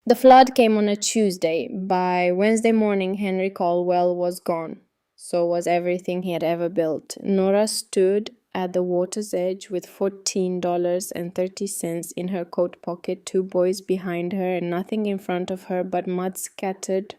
The flood came on a Tuesday. By Wednesday morning, Henry Caldwell was gone. So was everything he had ever built. Nora stood at the water's edge with $14.30 in her coat pocket, two boys behind her, and nothing in front of her but mud scattered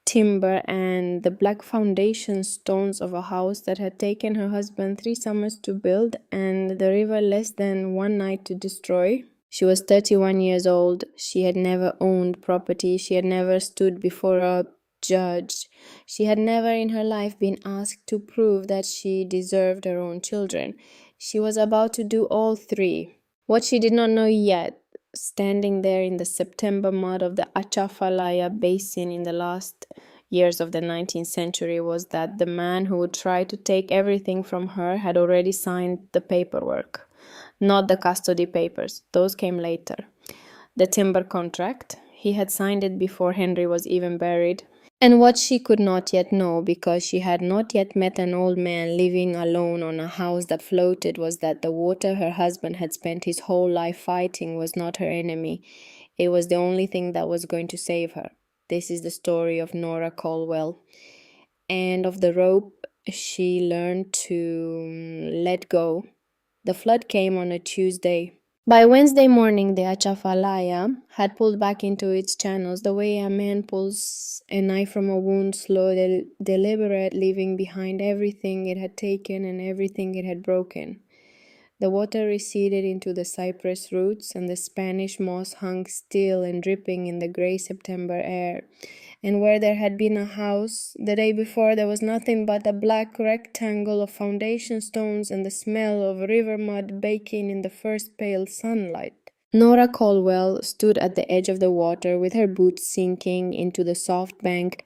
timber and the black foundation stones of a house that had taken her husband 3 summers to build and the river less than one night to destroy. She was 31 years old. She had never owned property. She had never stood before a judge. She had never in her life been asked to prove that she deserved her own children. She was about to do all three. What she did not know yet, standing there in the September mud of the Atchafalaya Basin in the last years of the 19th century, was that the man who would try to take everything from her had already signed the paperwork. Not the custody papers. Those came later. The timber contract. He had signed it before Henry was even buried. And what she could not yet know, because she had not yet met an old man living alone on a house that floated, was that the water her husband had spent his whole life fighting was not her enemy. It was the only thing that was going to save her. This is the story of Nora Caldwell. And of the rope she learned to let go. The flood came on a Tuesday. By Wednesday morning, the Atchafalaya had pulled back into its channels the way a man pulls a knife from a wound, slow, deliberate, leaving behind everything it had taken and everything it had broken. The water receded into the cypress roots, and the Spanish moss hung still and dripping in the gray September air. And where there had been a house, the day before there was nothing but a black rectangle of foundation stones and the smell of river mud baking in the first pale sunlight. Nora Caldwell stood at the edge of the water with her boots sinking into the soft bank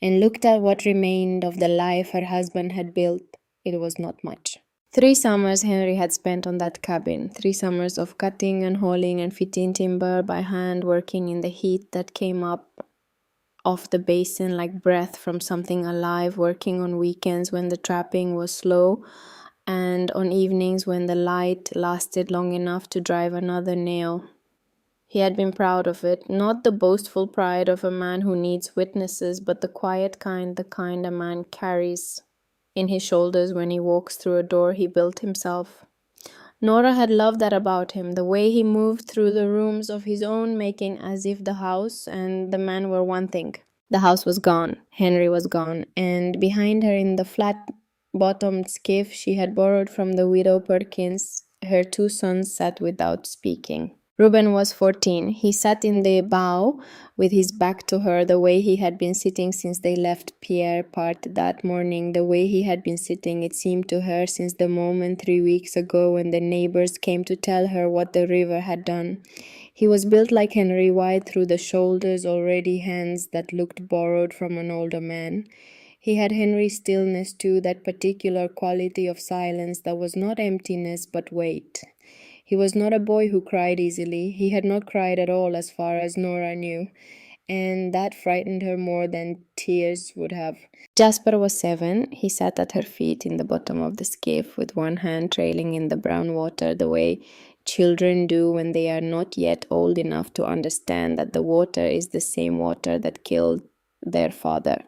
and looked at what remained of the life her husband had built. It was not much. 3 summers Henry had spent on that cabin, 3 summers of cutting and hauling and fitting timber by hand, working in the heat that came up off the basin like breath from something alive, working on weekends when the trapping was slow, and on evenings when the light lasted long enough to drive another nail. He had been proud of it, not the boastful pride of a man who needs witnesses, but the quiet kind, the kind a man carries in his shoulders when he walks through a door he built himself. Nora had loved that about him, the way he moved through the rooms of his own making as if the house and the man were one thing. The house was gone, Henry was gone, and behind her in the flat-bottomed skiff she had borrowed from the widow Perkins, her 2 sons sat without speaking. Reuben was 14. He sat in the bow with his back to her, the way he had been sitting since they left Pierre Part that morning, the way he had been sitting, it seemed to her, since the moment 3 weeks ago when the neighbors came to tell her what the river had done. He was built like Henry, wide through the shoulders, already hands that looked borrowed from an older man. He had Henry's stillness too, that particular quality of silence that was not emptiness but weight. He was not a boy who cried easily. He had not cried at all as far as Nora knew, and that frightened her more than tears would have. Jasper was 7. He sat at her feet in the bottom of the skiff with one hand trailing in the brown water, the way children do when they are not yet old enough to understand that the water is the same water that killed their father.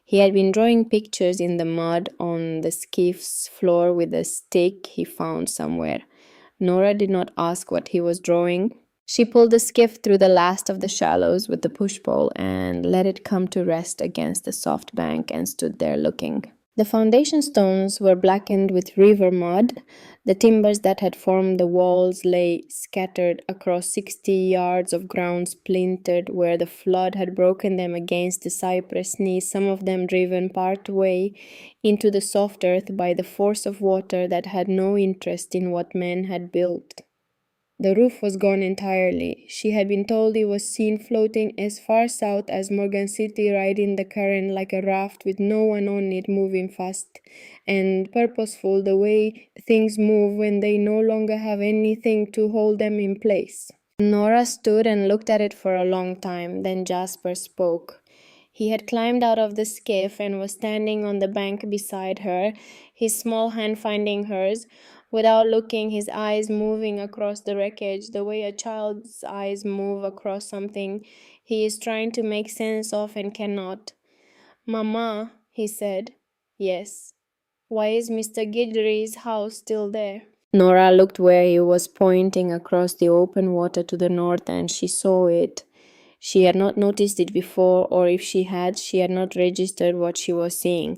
He had been drawing pictures in the mud on the skiff's floor with a stick he found somewhere. Nora did not ask what he was drawing. She pulled the skiff through the last of the shallows with the push-pole and let it come to rest against the soft bank and stood there looking. The foundation stones were blackened with river mud. The timbers that had formed the walls lay scattered across 60 yards of ground, splintered where the flood had broken them against the cypress knees, some of them driven part way into the soft earth by the force of water that had no interest in what men had built. The roof was gone entirely. She had been told it was seen floating as far south as Morgan City, riding the current like a raft with no one on it, moving fast and purposeful, the way things move when they no longer have anything to hold them in place. Nora stood and looked at it for a long time. Then Jasper spoke. He had climbed out of the skiff and was standing on the bank beside her, his small hand finding hers. Without looking, his eyes moving across the wreckage, the way a child's eyes move across something he is trying to make sense of and cannot. "Mama," he said. "Yes." "Why is Mr. Guidry's house still there?" Nora looked where he was pointing across the open water to the north, and she saw it. She had not noticed it before, or if she had not registered what she was seeing.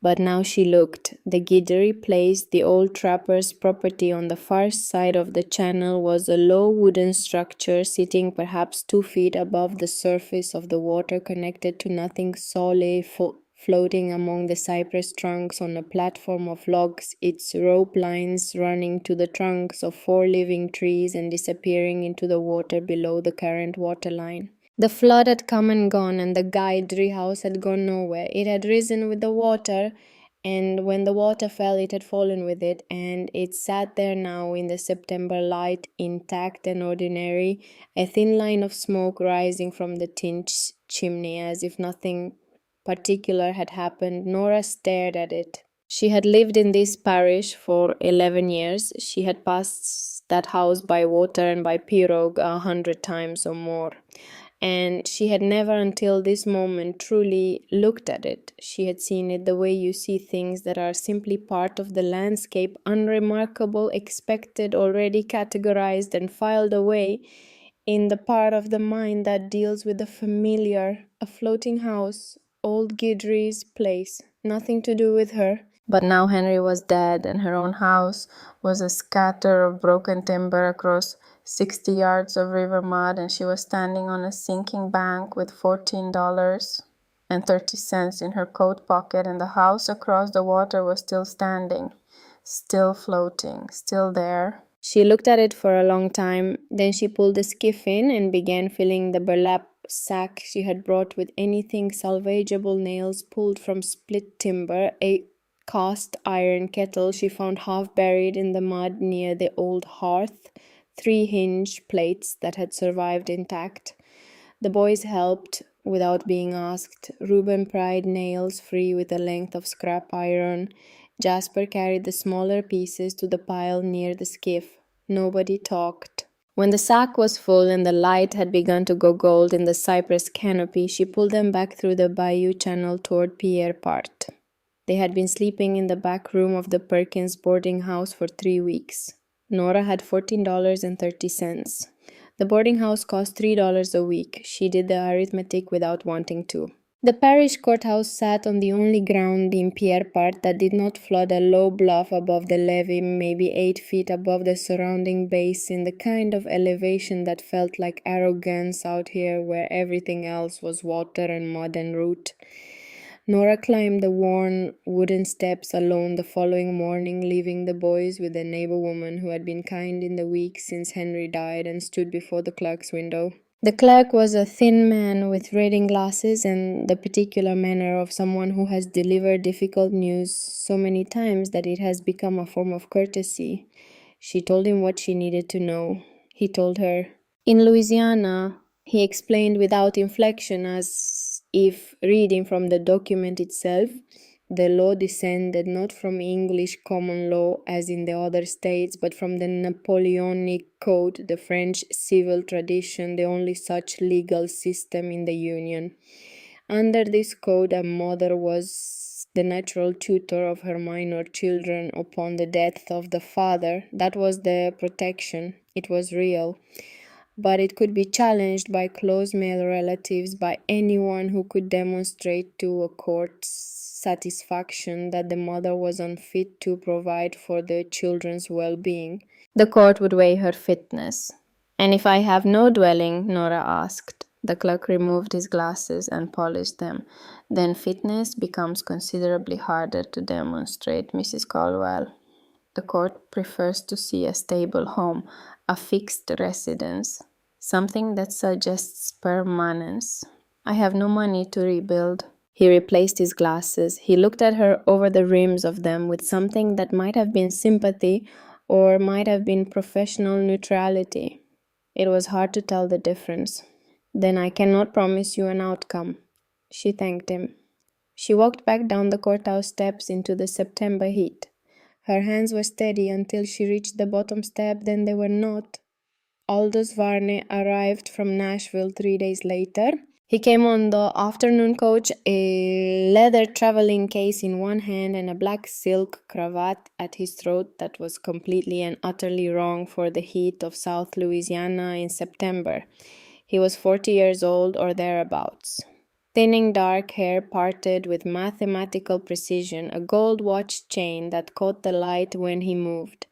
But now she looked. The Guidry place, the old trapper's property on the far side of the channel, was a low wooden structure sitting perhaps 2 feet above the surface of the water, connected to nothing solid, floating among the cypress trunks on a platform of logs, its rope lines running to the trunks of 4 living trees and disappearing into the water below the current waterline. The flood had come and gone, and the Guidry house had gone nowhere. It had risen with the water, and when the water fell, it had fallen with it, and it sat there now in the September light, intact and ordinary, a thin line of smoke rising from the tin chimney, as if nothing particular had happened. Nora stared at it. She had lived in this parish for 11 years. She had passed that house by water and by pirogue 100 times or more. And she had never until this moment truly looked at it. She had seen it the way you see things that are simply part of the landscape, unremarkable, expected, already categorized and filed away in the part of the mind that deals with the familiar, a floating house, old Guidry's place, nothing to do with her. But now Henry was dead, and her own house was a scatter of broken timber across 60 yards of river mud, and she was standing on a sinking bank with $14.30 in her coat pocket, and the house across the water was still standing, still floating, still there. She looked at it for a long time. Then she pulled the skiff in and began filling the burlap sack she had brought with anything salvageable, nails pulled from split timber, a cast iron kettle she found half buried in the mud near the old hearth, 3 hinge plates that had survived intact. The boys helped without being asked. Reuben pried nails free with a length of scrap iron. Jasper carried the smaller pieces to the pile near the skiff. Nobody talked. When the sack was full and the light had begun to go gold in the cypress canopy, she pulled them back through the bayou channel toward Pierre Part. They had been sleeping in the back room of the Perkins boarding house for 3 weeks. Nora had $14.30. The boarding house cost $3 a week. She did the arithmetic without wanting to. The parish courthouse sat on the only ground in Pierre Part that did not flood, a low bluff above the levee, maybe 8 feet above the surrounding basin, the kind of elevation that felt like arrogance out here where everything else was water and mud and root. Nora climbed the worn wooden steps alone the following morning, leaving the boys with a neighbor woman who had been kind in the weeks since Henry died and stood before the clerk's window. The clerk was a thin man with reading glasses and the particular manner of someone who has delivered difficult news so many times that it has become a form of courtesy. She told him what she needed to know. He told her. In Louisiana, he explained without inflection, as if reading from the document itself, the law descended not from English common law as in the other states, but from the Napoleonic Code, the French civil tradition, the only such legal system in the Union. Under this code, a mother was the natural tutor of her minor children upon the death of the father. That was the protection. It was real. But it could be challenged by close male relatives, by anyone who could demonstrate to a court's satisfaction that the mother was unfit to provide for the children's well-being. The court would weigh her fitness. And if I have no dwelling, Nora asked. The clerk removed his glasses and polished them. Then fitness becomes considerably harder to demonstrate, Mrs. Caldwell. The court prefers to see a stable home, a fixed residence, something that suggests permanence. I have no money to rebuild. He replaced his glasses. He looked at her over the rims of them with something that might have been sympathy or might have been professional neutrality. It was hard to tell the difference. Then I cannot promise you an outcome. She thanked him. She walked back down the courthouse steps into the September heat. Her hands were steady until she reached the bottom step, then they were not. Aldous Varney arrived from Nashville 3 days later. He came on the afternoon coach, a leather traveling case in one hand and a black silk cravat at his throat that was completely and utterly wrong for the heat of South Louisiana in September. He was 40 years old or thereabouts. Thinning dark hair parted with mathematical precision, a gold watch chain that caught the light when he moved.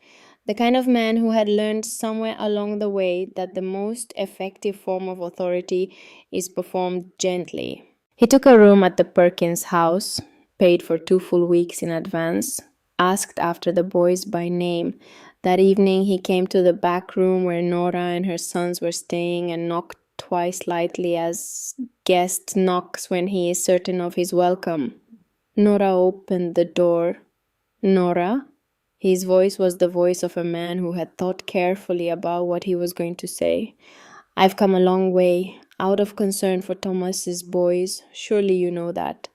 The kind of man who had learned somewhere along the way that the most effective form of authority is performed gently. He took a room at the Perkins house, paid for 2 full weeks in advance, asked after the boys by name. That evening he came to the back room where Nora and her sons were staying and knocked twice lightly as guest knocks when he is certain of his welcome. Nora opened the door. Nora? His voice was the voice of a man who had thought carefully about what he was going to say. I've come a long way, out of concern for Thomas's boys. Surely you know that.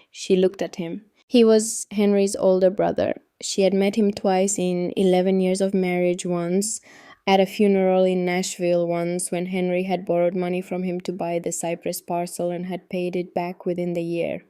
She looked at him. He was Henry's older brother. She had met him twice in 11 years of marriage, once at a funeral in Nashville, once when Henry had borrowed money from him to buy the Cypress parcel and had paid it back within the year.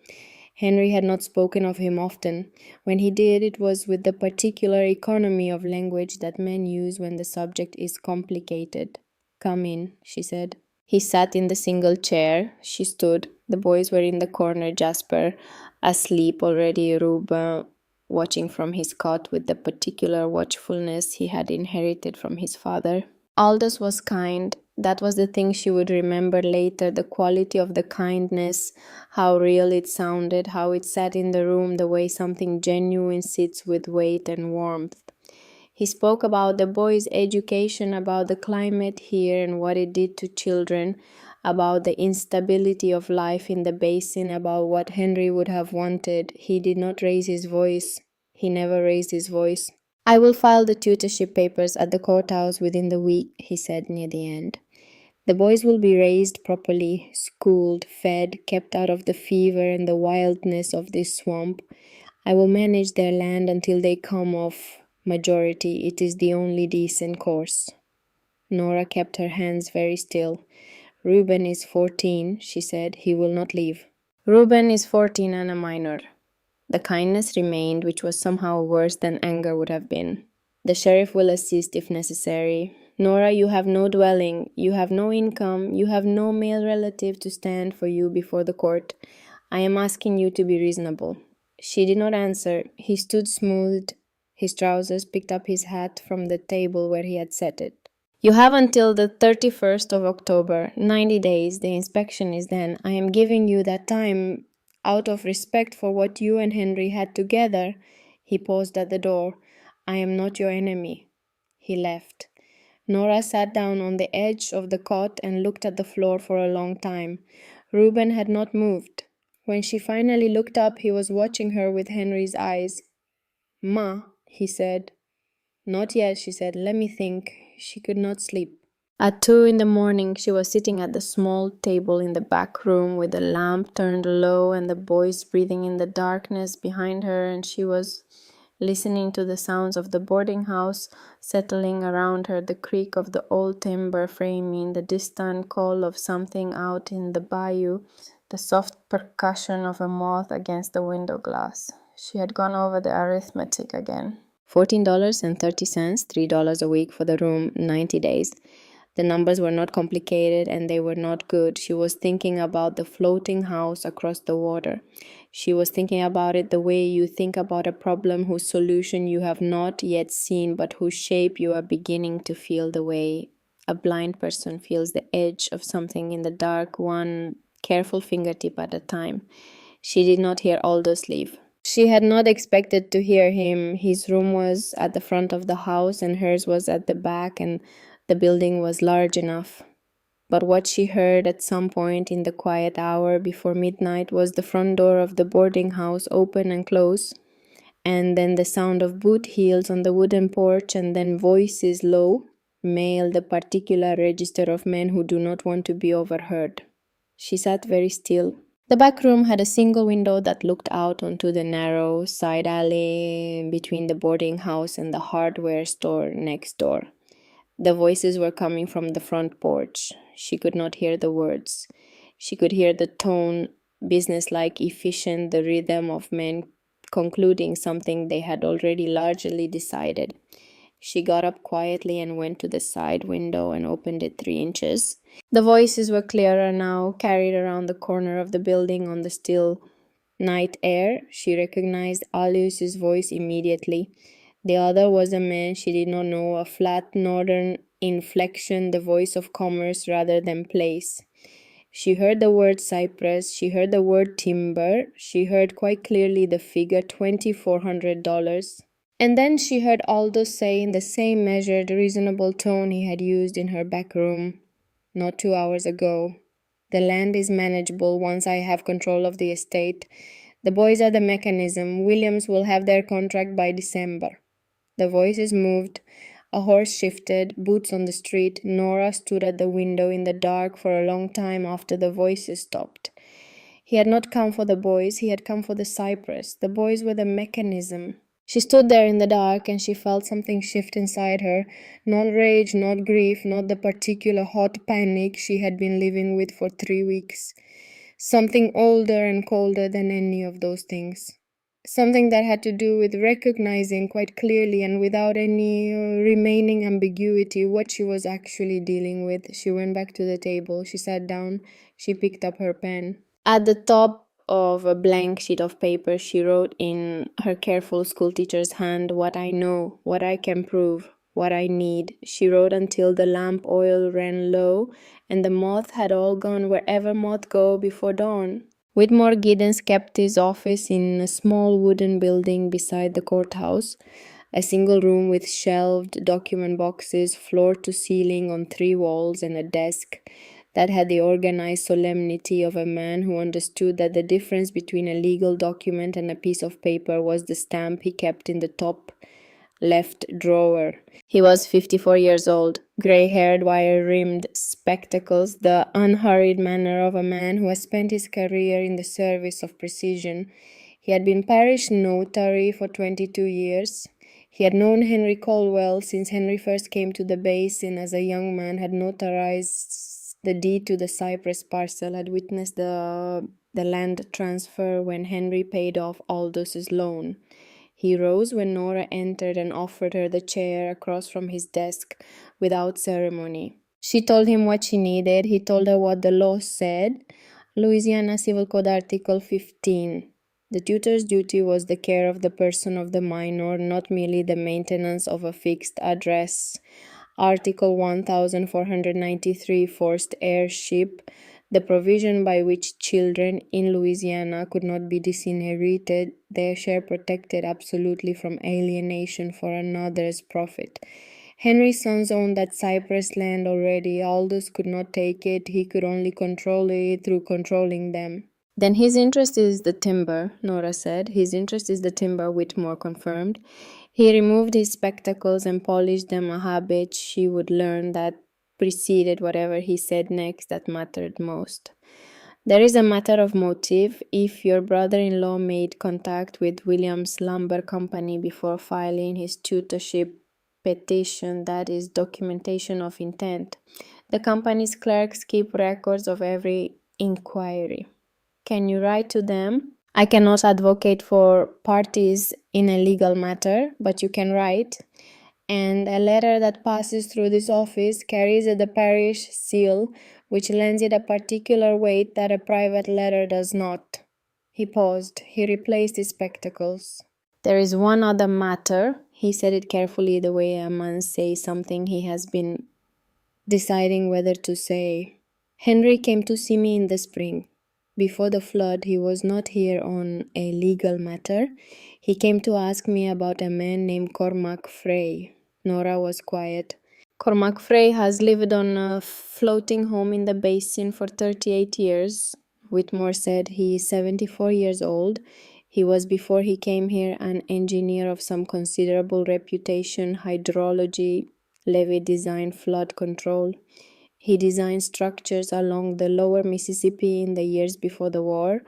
Henry had not spoken of him often. When he did, it was with the particular economy of language that men use when the subject is complicated. Come in, she said. He sat in the single chair. She stood. The boys were in the corner, Jasper asleep already, Reuben watching from his cot with the particular watchfulness he had inherited from his father. Aldous was kind. That was the thing she would remember later, the quality of the kindness, how real it sounded, how it sat in the room, the way something genuine sits with weight and warmth. He spoke about the boys' education, about the climate here and what it did to children, about the instability of life in the basin, about what Henry would have wanted. He did not raise his voice. He never raised his voice. I will file the tutorship papers at the courthouse within the week, he said near the end. The boys will be raised properly, schooled, fed, kept out of the fever and the wildness of this swamp. I will manage their land until they come of majority. It is the only decent course. Nora kept her hands very still. Reuben is 14, she said. He will not leave. Reuben is 14 and a minor. The kindness remained, which was somehow worse than anger would have been. The sheriff will assist if necessary. Nora, you have no dwelling, you have no income, you have no male relative to stand for you before the court. I am asking you to be reasonable. She did not answer. He stood, smoothed his trousers, picked up his hat from the table where he had set it. You have until the 31st of October, 90 days. The inspection is then. I am giving you that time out of respect for what you and Henry had together. He paused at the door. I am not your enemy. He left. Nora sat down on the edge of the cot and looked at the floor for a long time. Reuben had not moved. When she finally looked up, he was watching her with Henry's eyes. Ma, he said. Not yet, she said. Let me think. She could not sleep. At 2 in the morning, she was sitting at the small table in the back room with the lamp turned low and the boys breathing in the darkness behind her, and she was listening to the sounds of the boarding house settling around her, the creak of the old timber framing, the distant call of something out in the bayou, the soft percussion of a moth against the window glass. She had gone over the arithmetic again. $14.30, $3 a week for the room, 90 days. The numbers were not complicated and they were not good. She was thinking about the floating house across the water. She was thinking about it the way you think about a problem whose solution you have not yet seen but whose shape you are beginning to feel, the way a blind person feels the edge of something in the dark, one careful fingertip at a time. She did not hear Aldous leave. She had not expected to hear him. His room was at the front of the house and hers was at the back, and the building was large enough. But what she heard at some point in the quiet hour before midnight was the front door of the boarding house open and close, and then the sound of boot heels on the wooden porch, and then voices low, male, the particular register of men who do not want to be overheard. She sat very still. The back room had a single window that looked out onto the narrow side alley between the boarding house and the hardware store next door. The voices were coming from the front porch. She could not hear the words. She could hear the tone, businesslike, efficient, the rhythm of men concluding something they had already largely decided. She got up quietly and went to the side window and opened it 3 inches. The voices were clearer now, carried around the corner of the building on the still night air. She recognized Aloysius' voice immediately. The other was a man she did not know, a flat northern inflection, the voice of commerce rather than place. She heard the word cypress, she heard the word timber, she heard quite clearly the figure $2,400. And then she heard Aldous say in the same measured, reasonable tone he had used in her back room not 2 hours ago, "The land is manageable once I have control of the estate. The boys are the mechanism. Williams will have their contract by December." The voices moved. A horse shifted, boots on the street. Nora stood at the window in the dark for a long time after the voices stopped. He had not come for the boys, he had come for the cypress. The boys were the mechanism. She stood there in the dark and she felt something shift inside her. Not rage, not grief, not the particular hot panic she had been living with for 3 weeks. Something older and colder than any of those things. Something that had to do with recognizing quite clearly and without any remaining ambiguity what she was actually dealing with. She went back to the table. She sat down. She picked up her pen. At the top of a blank sheet of paper, she wrote in her careful schoolteacher's hand, "What I know, what I can prove, what I need." She wrote until the lamp oil ran low and the moth had all gone wherever moth go before dawn. Whitmore Giddens kept his office in a small wooden building beside the courthouse, a single room with shelved document boxes, floor to ceiling on 3 walls, and a desk that had the organized solemnity of a man who understood that the difference between a legal document and a piece of paper was the stamp he kept in the top left drawer. He was 54 years old, gray-haired, wire-rimmed spectacles, the unhurried manner of a man who has spent his career in the service of precision. He had been parish notary for 22 years. He had known Henry Colwell since Henry first came to the basin as a young man, had notarized the deed to the Cypress parcel, had witnessed the land transfer when Henry paid off Aldous's loan. He rose when Nora entered and offered her the chair across from his desk without ceremony. She told him what she needed. He told her what the law said. Louisiana Civil Code Article 15. The tutor's duty was the care of the person of the minor, not merely the maintenance of a fixed address. Article 1493, Forced heirship, the provision by which children in Louisiana could not be disinherited, their share protected absolutely from alienation for another's profit. Henry's sons owned that cypress land already. Aldous could not take it. He could only control it through controlling them. "Then his interest is the timber," Nora said. "His interest is the timber," Whitmore confirmed. He removed his spectacles and polished them, a habit she would learn that preceded whatever he said next that mattered most. "There is a matter of motive. If your brother-in-law made contact with Williams Lumber Company before filing his tutorship petition, that is documentation of intent. The company's clerks keep records of every inquiry. Can you write to them? I cannot advocate for parties in a legal matter, but you can write. And a letter that passes through this office carries the parish seal, which lends it a particular weight that a private letter does not." He paused. He replaced his spectacles. "There is one other matter." He said it carefully, the way a man says something he has been deciding whether to say. "Henry came to see me in the spring. Before the flood, he was not here on a legal matter. He came to ask me about a man named Cormac Frey." Nora was quiet. "Cormac Frey has lived on a floating home in the basin for 38 years, Whitmore said. "He is 74 years old. He was, before he came here, an engineer of some considerable reputation, hydrology, levee design, flood control. He designed structures along the lower Mississippi in the years before the war.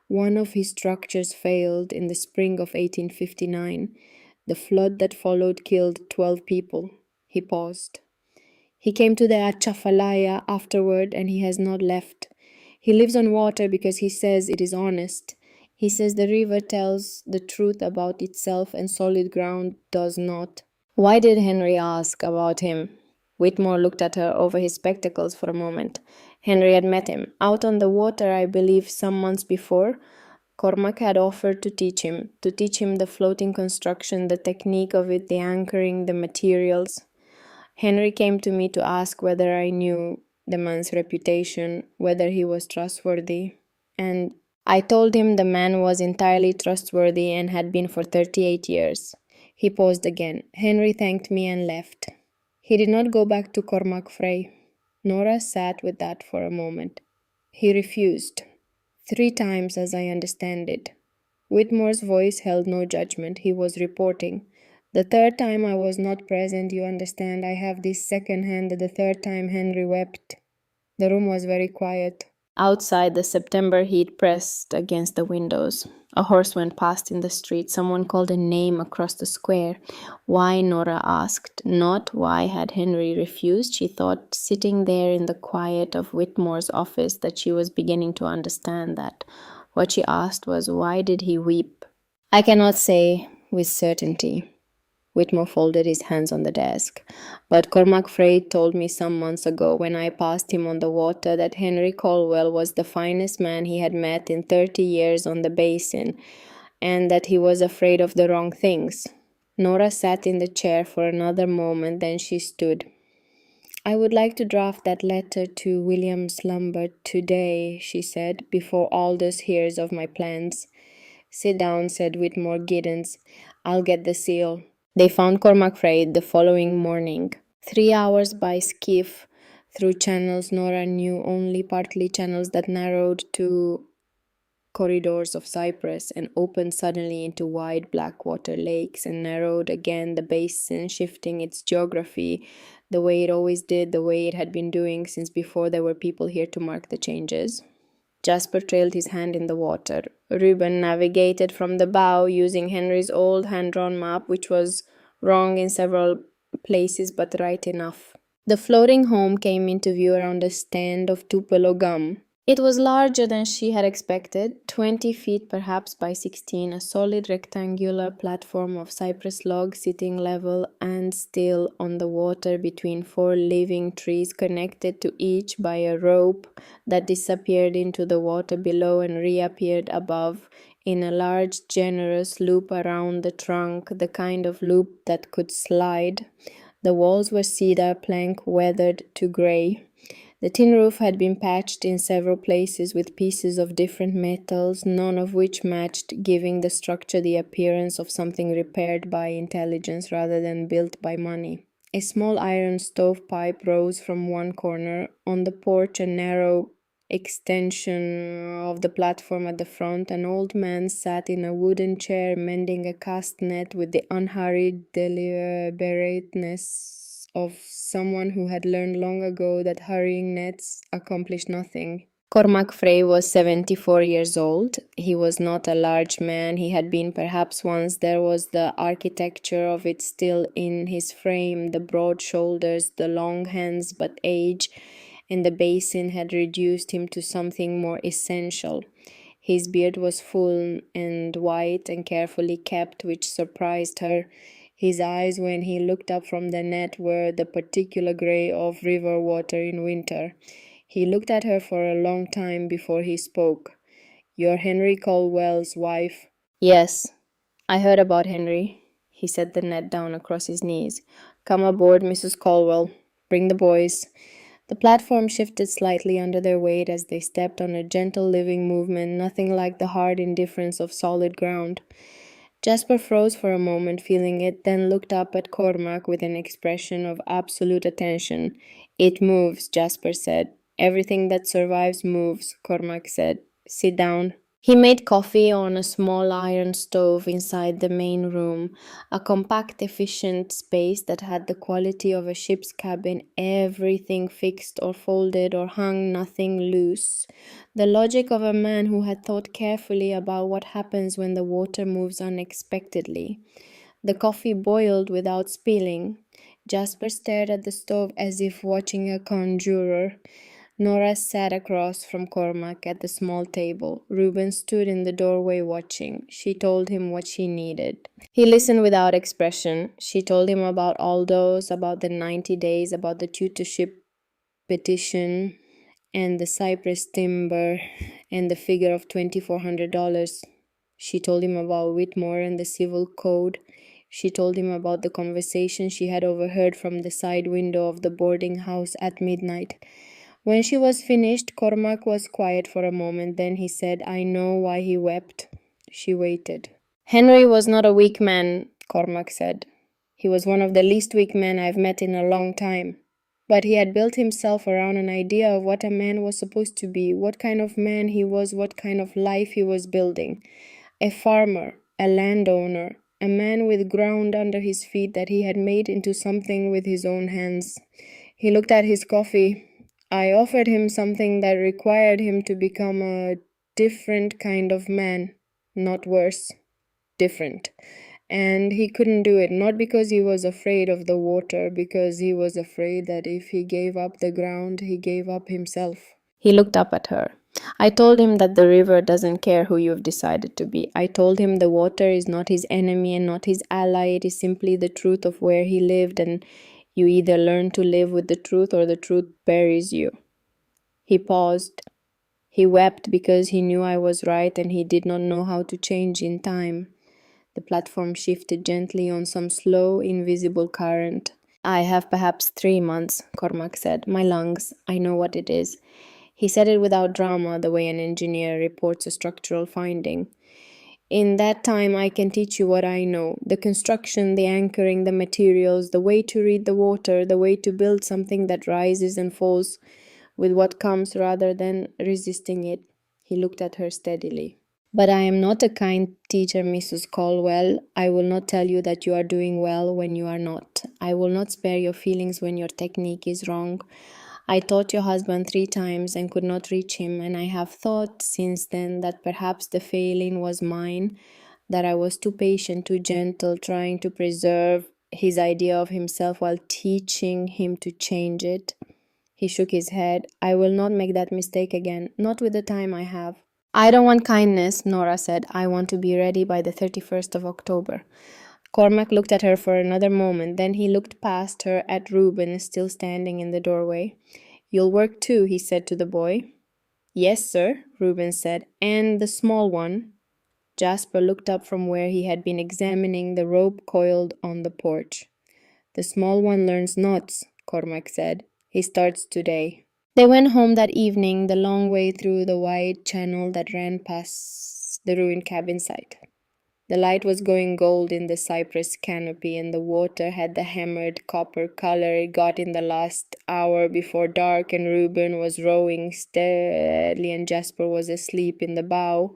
One of his structures failed in the spring of 1859. The flood that followed killed 12 people. He paused. He came to the Atchafalaya afterward and he has not left. He lives on water because he says it is honest. He says the river tells the truth about itself and solid ground does not. Why did Henry ask about him? Whitmore looked at her over his spectacles for a moment. Henry had met him. Out on the water, I believe, some months before. Cormac had offered to teach him the floating construction, the technique of it, the anchoring, the materials. Henry came to me to ask whether I knew the man's reputation, whether he was trustworthy, and I told him the man was entirely trustworthy and had been for 38 years. He paused again. Henry thanked me and left. He did not go back to Cormac Frey. Nora sat with that for a moment. He refused. 3 times, as I understand it. Whitmore's voice held no judgment. He was reporting. The 3rd time I was not present, you understand. I have this second hand. The 3rd time Henry wept. The room was very quiet. Outside, the September heat pressed against the windows. A horse went past in the street. Someone called a name across the square. Why, Nora asked. Not why had Henry refused. She thought, sitting there in the quiet of Whitmore's office, that she was beginning to understand that. What she asked was, why did he weep? I cannot say with certainty. Whitmore folded his hands on the desk. But Cormac Frey told me some months ago when I passed him on the water that Henry Colwell was the finest man he had met in 30 years on the basin, and that he was afraid of the wrong things. Nora sat in the chair for another moment, then she stood. I would like to draft that letter to William Slumber today, she said, before Aldous hears of my plans. Sit down, said Whitmore Giddens. I'll get the seal. They found Cormac Frey the following morning. 3 hours by skiff through channels Nora knew only partly, channels that narrowed to corridors of cypress and opened suddenly into wide blackwater lakes and narrowed again, the basin shifting its geography the way it always did, the way it had been doing since before there were people here to mark the changes. Jasper trailed his hand in the water. Reuben navigated from the bow using Henry's old hand-drawn map, which was wrong in several places but right enough. The floating home came into view around a stand of Tupelo gum. It was larger than she had expected, 20 feet perhaps by 16, a solid rectangular platform of cypress logs sitting level and still on the water between 4 living trees connected to each by a rope that disappeared into the water below and reappeared above in a large generous loop around the trunk, the kind of loop that could slide. The walls were cedar plank weathered to gray. The tin roof had been patched in several places with pieces of different metals, none of which matched, giving the structure the appearance of something repaired by intelligence rather than built by money. A small iron stovepipe rose from one corner. On the porch, a narrow extension of the platform at the front, an old man sat in a wooden chair mending a cast net with the unhurried deliberateness of someone who had learned long ago that hurrying nets accomplish nothing. Cormac Frey was 74 years old. He was not a large man. He had been perhaps once. There was the architecture of it still in his frame, the broad shoulders, the long hands, but age and the basin had reduced him to something more essential. His beard was full and white and carefully kept, which surprised her. His eyes, when he looked up from the net, were the particular grey of river water in winter. He looked at her for a long time before he spoke. You're Henry Colwell's wife? Yes, I heard about Henry. He set the net down across his knees. Come aboard, Mrs. Colwell. Bring the boys. The platform shifted slightly under their weight as they stepped on a gentle living movement, nothing like the hard indifference of solid ground. Jasper froze for a moment, feeling it, then looked up at Cormac with an expression of absolute attention. It moves, Jasper said. Everything that survives moves, Cormac said. Sit down. He made coffee on a small iron stove inside the main room, a compact, efficient space that had the quality of a ship's cabin, everything fixed or folded or hung, nothing loose. The logic of a man who had thought carefully about what happens when the water moves unexpectedly. The coffee boiled without spilling. Jasper stared at the stove as if watching a conjurer. Nora sat across from Cormac at the small table. Reuben stood in the doorway watching. She told him what she needed. He listened without expression. She told him about Aldous, about the 90 days, about the tutorship petition, and the cypress timber, and the figure of $2,400. She told him about Whitmore and the civil code. She told him about the conversation she had overheard from the side window of the boarding house at midnight. When she was finished, Cormac was quiet for a moment. Then he said, "I know why he wept." She waited. "Henry was not a weak man," Cormac said. "He was one of the least weak men I've met in a long time. But he had built himself around an idea of what a man was supposed to be, what kind of man he was, what kind of life he was building. A farmer, a landowner, a man with ground under his feet that he had made into something with his own hands." He looked at his coffee. "I offered him something that required him to become a different kind of man, not worse, different. And he couldn't do it, not because he was afraid of the water, because he was afraid that if he gave up the ground, he gave up himself." He looked up at her. "I told him that the river doesn't care who you've decided to be. I told him the water is not his enemy and not his ally. It is simply the truth of where he lived, and you either learn to live with the truth or the truth buries you." He paused. He wept because he knew I was right and he did not know how to change in time. The platform shifted gently on some slow, invisible current. "I have perhaps 3 months," Cormac said. "My lungs. I know what it is." He said it without drama, the way an engineer reports a structural finding. "In that time, I can teach you what I know. The construction, the anchoring, the materials, the way to read the water, the way to build something that rises and falls with what comes rather than resisting it." He looked at her steadily. "But I am not a kind teacher, Mrs. Caldwell. I will not tell you that you are doing well when you are not. I will not spare your feelings when your technique is wrong. I taught your husband 3 times and could not reach him, and I have thought since then that perhaps the failing was mine, that I was too patient, too gentle, trying to preserve his idea of himself while teaching him to change it." He shook his head. "I will not make that mistake again, not with the time I have." "I don't want kindness," Nora said. "I want to be ready by the 31st of October. Cormac looked at her for another moment. Then he looked past her at Reuben, still standing in the doorway. "You'll work too," he said to the boy. "Yes, sir," Reuben said. "And the small one?" Jasper looked up from where he had been examining the rope coiled on the porch. "The small one learns knots," Cormac said. "He starts today." They went home that evening, the long way through the wide channel that ran past the ruined cabin site. The light was going gold in the cypress canopy, and the water had the hammered copper color it got in the last hour before dark, and Reuben was rowing steadily and Jasper was asleep in the bow.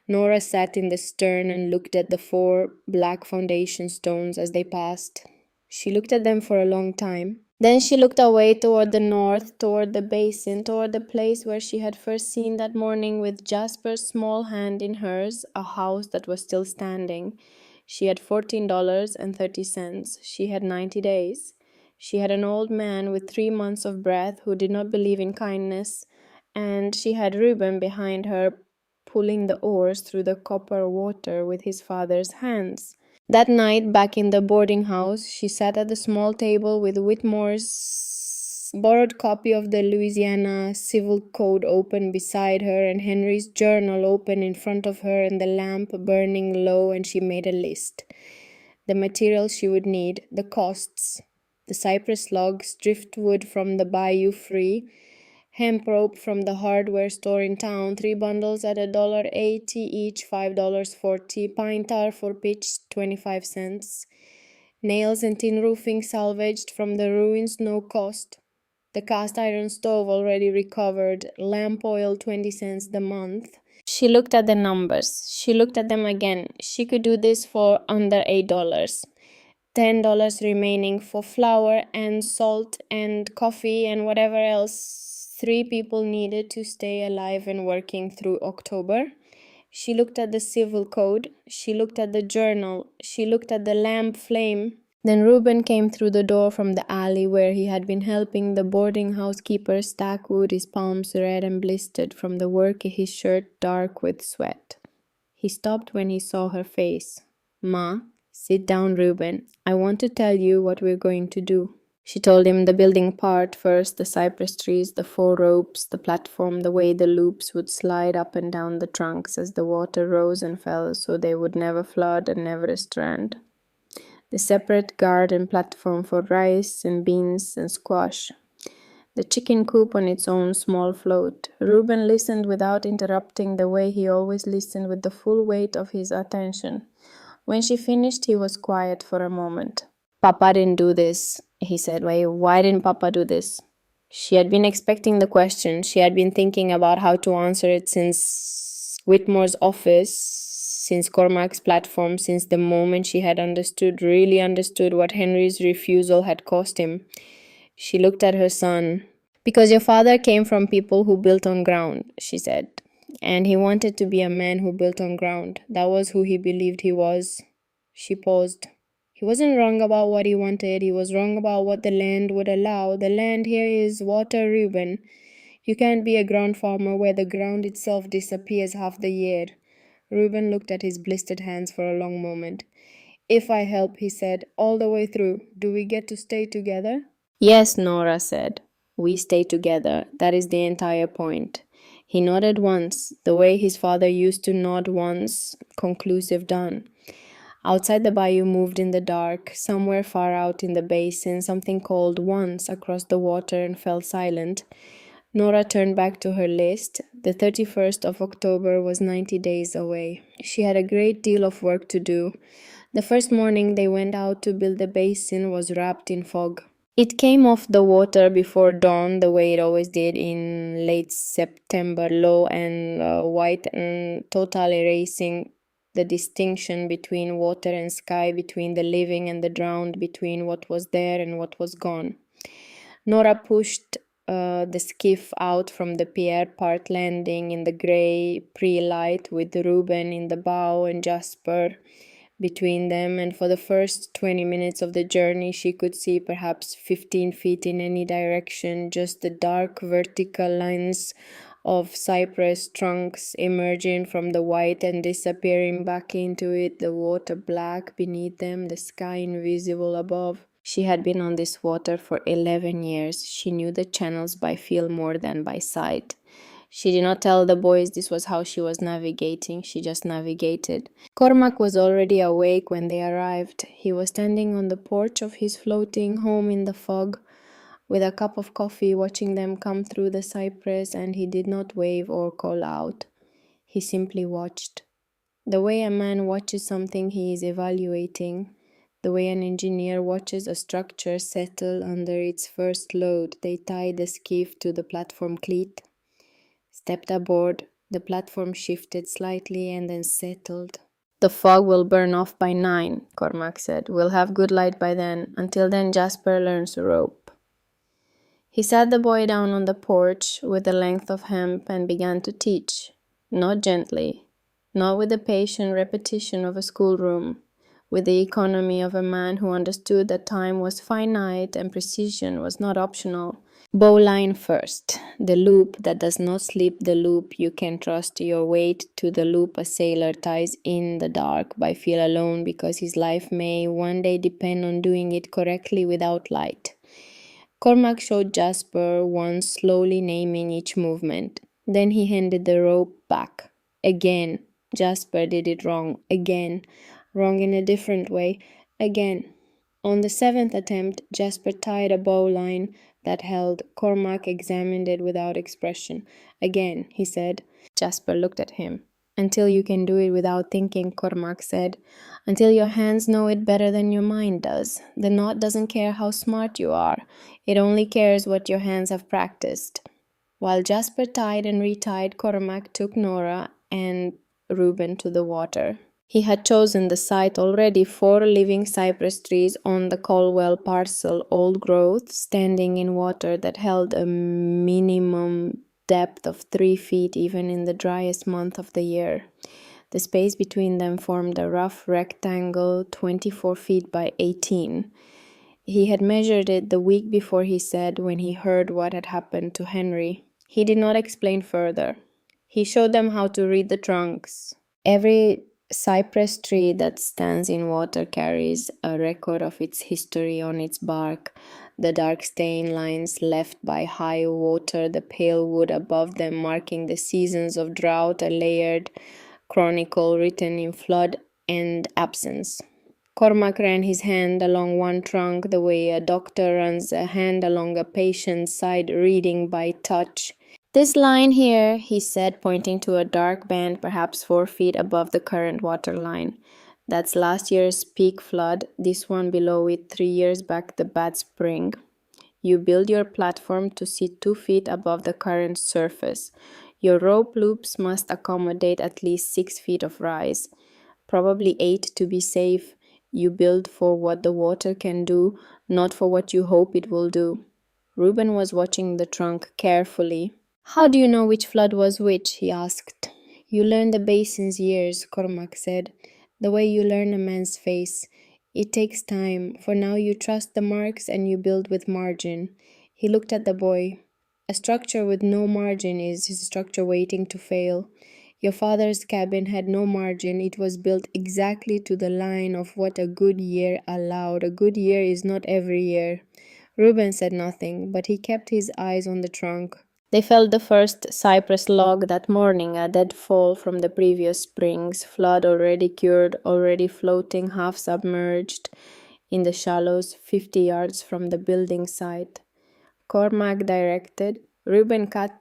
Nora sat in the stern and looked at the 4 black foundation stones as they passed. She looked at them for a long time. Then she looked away toward the north, toward the basin, toward the place where she had first seen that morning with Jasper's small hand in hers, a house that was still standing. She had $14.30. She had 90 days. She had an old man with 3 months of breath who did not believe in kindness, and she had Reuben behind her pulling the oars through the copper water with his father's hands. That night, back in the boarding house, she sat at the small table with Whitmore's borrowed copy of the Louisiana Civil Code open beside her and Henry's journal open in front of her and the lamp burning low, and she made a list. The materials she would need, the costs, the cypress logs, driftwood from the bayou free, hemp rope from the hardware store in town, 3 bundles at $1.80 each, $5.40, pine tar for pitch, 25 cents, nails and tin roofing salvaged from the ruins, no cost, the cast iron stove already recovered, lamp oil, 20 cents the month, She looked at the numbers. She looked at them again. She could do this for under $8. $10 remaining for flour and salt and coffee and whatever else 3 people needed to stay alive and working through October. She looked at the civil code. She looked at the journal. She looked at the lamp flame. Then Reuben came through the door from the alley where he had been helping the boarding house keeper stack wood, his palms red and blistered from the work, his shirt dark with sweat. He stopped when he saw her face. "Ma, sit down, Reuben. I want to tell you what we're going to do." She told him the building part first, the cypress trees, the 4 ropes, the platform, the way the loops would slide up and down the trunks as the water rose and fell so they would never flood and never strand. The separate garden platform for rice and beans and squash. The chicken coop on its own small float. Reuben listened without interrupting, the way he always listened, with the full weight of his attention. When she finished, he was quiet for a moment. "Papa didn't do this," he said. Why didn't Papa do this? She had been expecting the question. She had been thinking about how to answer it since Whitmore's office, since Cormac's platform, since the moment she had really understood what Henry's refusal had cost him. She looked at her son. "Because your father came from people who built on ground," she said. "And he wanted to be a man who built on ground. That was who he believed he was." She paused. "He wasn't wrong about what he wanted. He was wrong about what the land would allow. The land here is water, Reuben. You can't be a ground farmer where the ground itself disappears half the year." Reuben looked at his blistered hands for a long moment. "If I help," he said, "all the way through, do we get to stay together?" "Yes," Nora said. "We stay together. That is the entire point." He nodded once, the way his father used to nod once, conclusive, done. Outside, the bayou moved in the dark. Somewhere far out in the basin, something called once across the water and fell silent. Nora turned back to her list. The 31st of October was 90 days away. She had a great deal of work to do. The first morning they went out to build the basin was wrapped in fog. It came off the water before dawn, the way it always did in late September, low and white and total, erasing the distinction between water and sky, between the living and the drowned, between what was there and what was gone. Nora pushed the skiff out from the pier, part landing in the grey pre-light, with Reuben in the bow and Jasper between them, and for the first 20 minutes of the journey she could see perhaps 15 feet in any direction, just the dark vertical lines of cypress trunks emerging from the white and disappearing back into it, the water black beneath them, the sky invisible above. She had been on this water for 11 years. She knew the channels by feel more than by sight. She did not tell the boys this was how she was navigating. She just navigated. Cormac was already awake when they arrived. He was standing on the porch of his floating home in the fog, with a cup of coffee, watching them come through the cypress, and he did not wave or call out. He simply watched. The way a man watches something he is evaluating, the way an engineer watches a structure settle under its first load. They tied the skiff to the platform cleat, stepped aboard. The platform shifted slightly and then settled. "The fog will burn off by 9, Cormac said. "We'll have good light by then. Until then, Jasper learns to rope." He sat the boy down on the porch with a length of hemp and began to teach. Not gently, not with the patient repetition of a schoolroom, with the economy of a man who understood that time was finite and precision was not optional. Bowline first. The loop that does not slip, the loop you can trust your weight to, the loop a sailor ties in the dark by feel alone, because his life may one day depend on doing it correctly without light. Cormac showed Jasper once, slowly naming each movement. Then he handed the rope back. Again, Jasper did it wrong. Again, wrong in a different way. Again. On the 7th attempt, Jasper tied a bowline that held. Cormac examined it without expression. "Again," he said. Jasper looked at him. "Until you can do it without thinking," Cormac said. "Until your hands know it better than your mind does. The knot doesn't care how smart you are. It only cares what your hands have practiced." While Jasper tied and retied, Cormac took Nora and Reuben to the water. He had chosen the site already, 4 living cypress trees on the Colwell parcel, old growth, standing in water that held a minimum depth of 3 feet even in the driest month of the year. The space between them formed a rough rectangle 24 feet by 18. He had measured it the week before, he said, when he heard what had happened to Henry. He did not explain further. He showed them how to read the trunks. Every cypress tree that stands in water carries a record of its history on its bark. The dark stain lines left by high water, the pale wood above them marking the seasons of drought, a layered chronicle written in flood and absence. Cormac ran his hand along one trunk the way a doctor runs a hand along a patient's side, reading by touch. This line here, he said, pointing to a dark band perhaps 4 feet above the current water line. That's last year's peak flood, this one below it 3 years back, the bad spring. You build your platform to sit 2 feet above the current surface. Your rope loops must accommodate at least 6 feet of rise, probably 8 to be safe. You build for what the water can do, not for what you hope it will do. Reuben was watching the trunk carefully. How do you know which flood was which? He asked. You learn the basin's years, Cormac said, the way you learn a man's face. It takes time. For now you trust the marks and you build with margin. He looked at the boy. A structure with no margin is a structure waiting to fail. Your father's cabin had no margin. It was built exactly to the line of what a good year allowed. A good year is not every year. Reuben said nothing, but he kept his eyes on the trunk. They felled the first cypress log that morning, a dead fall from the previous spring's flood, already cured, already floating half submerged in the shallows 50 yards from the building site. Cormac directed. Reuben cut.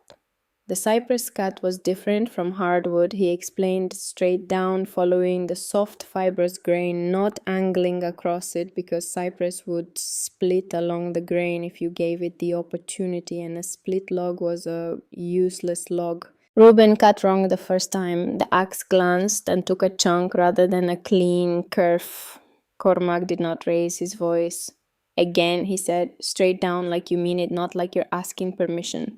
The cypress cut was different from hardwood, he explained, straight down, following the soft fibrous grain, not angling across it, because cypress would split along the grain if you gave it the opportunity, and a split log was a useless log. Reuben cut wrong the first time. The axe glanced and took a chunk rather than a clean curve. Cormac did not raise his voice. Again, he said, straight down like you mean it, not like you're asking permission.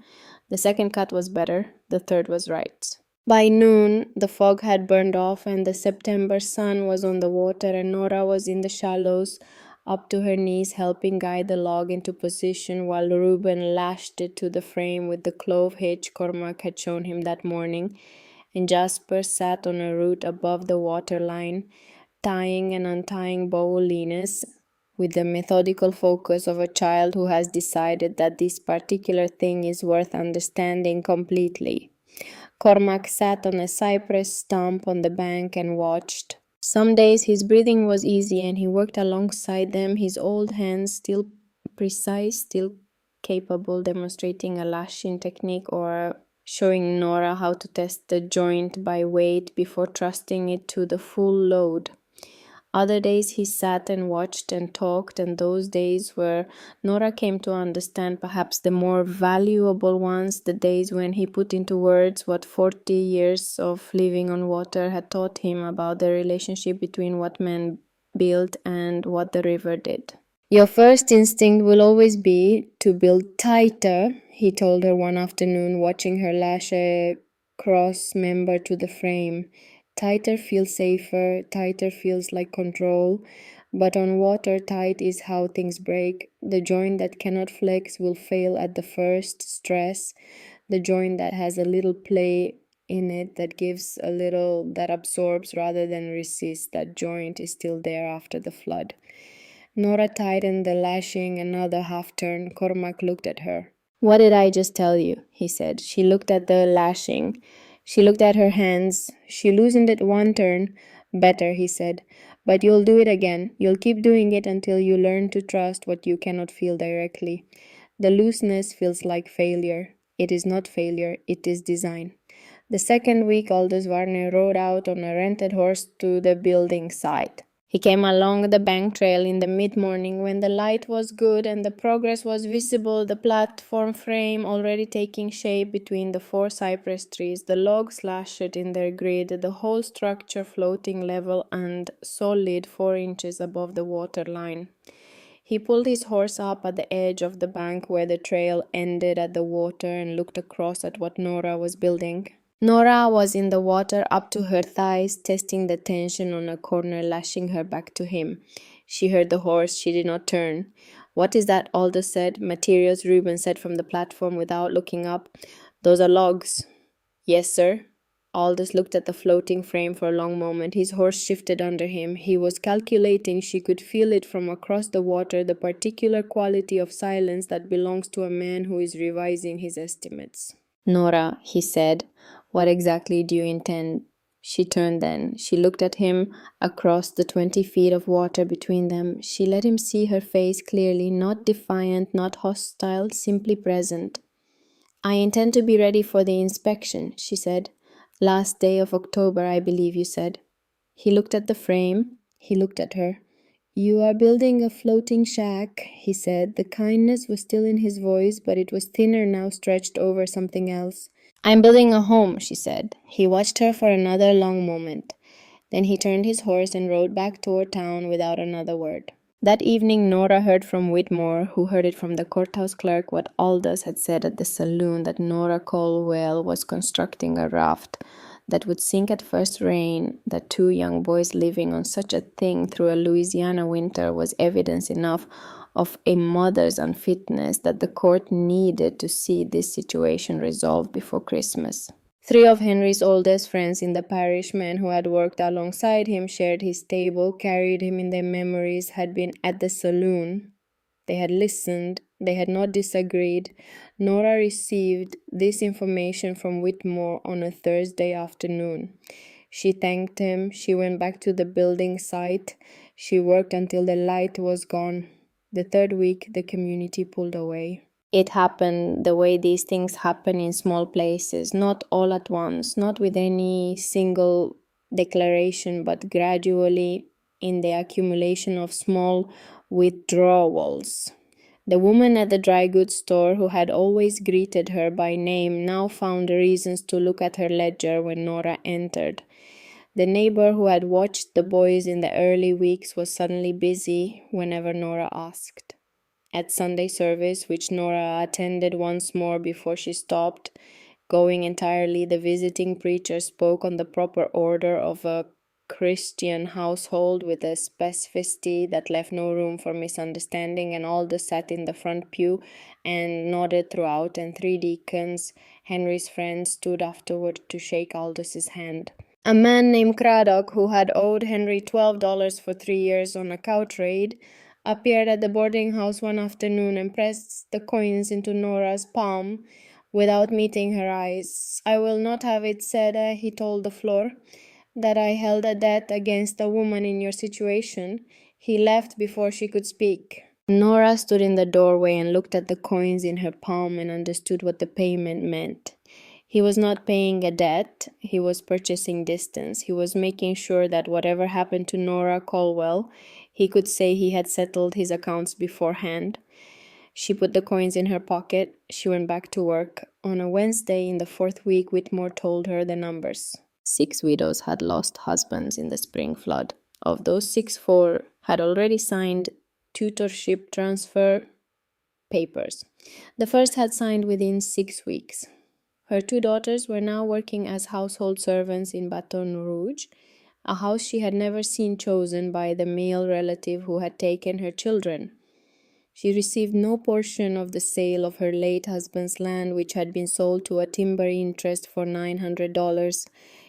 The second cut was better, the third was right. By noon, the fog had burned off and the September sun was on the water, and Nora was in the shallows, up to her knees, helping guide the log into position while Reuben lashed it to the frame with the clove hitch Cormac had shown him that morning, and Jasper sat on a root above the water line, tying and untying bowliness with the methodical focus of a child who has decided that this particular thing is worth understanding completely. Cormac sat on a cypress stump on the bank and watched. Some days his breathing was easy and he worked alongside them, his old hands still precise, still capable, demonstrating a lashing technique or showing Nora how to test the joint by weight before trusting it to the full load. Other days he sat and watched and talked, and those days where Nora came to understand perhaps the more valuable ones, the days when he put into words what 40 years of living on water had taught him about the relationship between what men built and what the river did. Your first instinct will always be to build tighter, he told her one afternoon, watching her lash a cross member to the frame. Tighter feels safer, tighter feels like control, but on water tight is how things break. The joint that cannot flex will fail at the first stress. The joint that has a little play in it, that gives a little, that absorbs rather than resists, that joint is still there after the flood. Nora tightened the lashing another half turn. Cormac looked at her. What did I just tell you? He said. She looked at the lashing. She looked at her hands. She loosened it one turn. Better, he said. But you'll do it again. You'll keep doing it until you learn to trust what you cannot feel directly. The looseness feels like failure. It is not failure, it is design. The second week, Aldous Warner rode out on a rented horse to the building site. He came along the bank trail in the mid-morning when the light was good and the progress was visible, the platform frame already taking shape between the four cypress trees, the logs lashed in their grid, the whole structure floating level and solid 4 inches above the water line. He pulled his horse up at the edge of the bank where the trail ended at the water and looked across at what Nora was building. Nora was in the water up to her thighs, testing the tension on a corner, lashing her back to him. She heard the horse. She did not turn. "What is that?" Aldous said. "Materials," Reuben said from the platform without looking up. "Those are logs." "Yes, sir." Aldous looked at the floating frame for a long moment. His horse shifted under him. He was calculating. She could feel it from across the water, the particular quality of silence that belongs to a man who is revising his estimates. "Nora," he said, "what exactly do you intend?" She turned then. She looked at him across the 20 feet of water between them. She let him see her face clearly, not defiant, not hostile, simply present. "I intend to be ready for the inspection," she said. "Last day of October, I believe you said." He looked at the frame. He looked at her. "You are building a floating shack," he said. The kindness was still in his voice, but it was thinner now, stretched over something else. "I'm building a home," she said. He watched her for another long moment. Then he turned his horse and rode back toward town without another word. That evening Nora heard from Whitmore, who heard it from the courthouse clerk, what Aldous had said at the saloon, that Nora Colwell was constructing a raft that would sink at first rain. That two young boys living on such a thing through a Louisiana winter was evidence enough of a mother's unfitness that the court needed to see this situation resolved before Christmas. 3 of Henry's oldest friends in the parish, men who had worked alongside him, shared his table, carried him in their memories, had been at the saloon. They had listened. They had not disagreed. Nora received this information from Whitmore on a Thursday afternoon. She thanked him. She went back to the building site. She worked until the light was gone. The third week, the community pulled away. It happened the way these things happen in small places, not all at once, not with any single declaration, but gradually in the accumulation of small withdrawals. The woman at the dry goods store, who had always greeted her by name, now found reasons to look at her ledger when Nora entered. The neighbor who had watched the boys in the early weeks was suddenly busy whenever Nora asked. At Sunday service, which Nora attended once more before she stopped going entirely, the visiting preacher spoke on the proper order of a Christian household with a specificity that left no room for misunderstanding, and Aldous sat in the front pew and nodded throughout, and 3 deacons, Henry's friends, stood afterward to shake Aldous's hand. A man named Craddock, who had owed Henry $12 for 3 years on a cow trade, appeared at the boarding house one afternoon and pressed the coins into Nora's palm without meeting her eyes. "I will not have it said," he told the floor, "that I held a debt against a woman in your situation." He left before she could speak. Nora stood in the doorway and looked at the coins in her palm and understood what the payment meant. He was not paying a debt. He was purchasing distance. He was making sure that whatever happened to Nora Colwell, he could say he had settled his accounts beforehand. She put the coins in her pocket. She went back to work. On a Wednesday in the 4th week, Whitmore told her the numbers. 6 widows had lost husbands in the spring flood. Of those 6, 4 had already signed tutorship transfer papers. The first had signed within 6 weeks. Her 2 daughters were now working as household servants in Baton Rouge, a house she had never seen chosen by the male relative who had taken her children. She received no portion of the sale of her late husband's land, which had been sold to a timber interest for $900.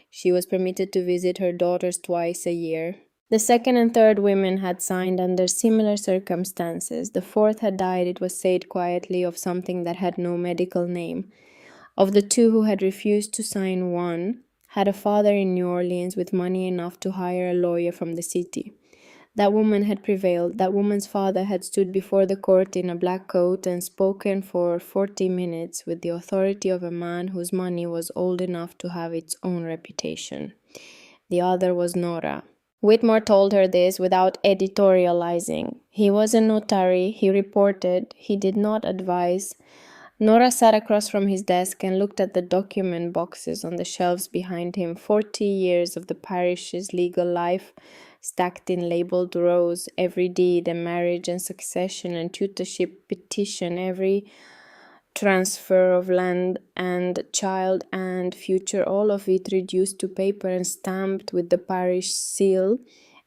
She was permitted to visit her daughters twice a year. The 2nd and 3rd women had signed under similar circumstances. The 4th had died, it was said quietly, of something that had no medical name. Of the 2 who had refused to sign, one had a father in New Orleans with money enough to hire a lawyer from the city. That woman had prevailed. That woman's father had stood before the court in a black coat and spoken for 40 minutes with the authority of a man whose money was old enough to have its own reputation. The other was Nora. Whitmore told her this without editorializing. He was a notary, he reported, he did not advise. Nora sat across from his desk and looked at the document boxes on the shelves behind him. 40 years of the parish's legal life stacked in labeled rows, every deed and marriage and succession and tutorship petition, every transfer of land and child and future, all of it reduced to paper and stamped with the parish seal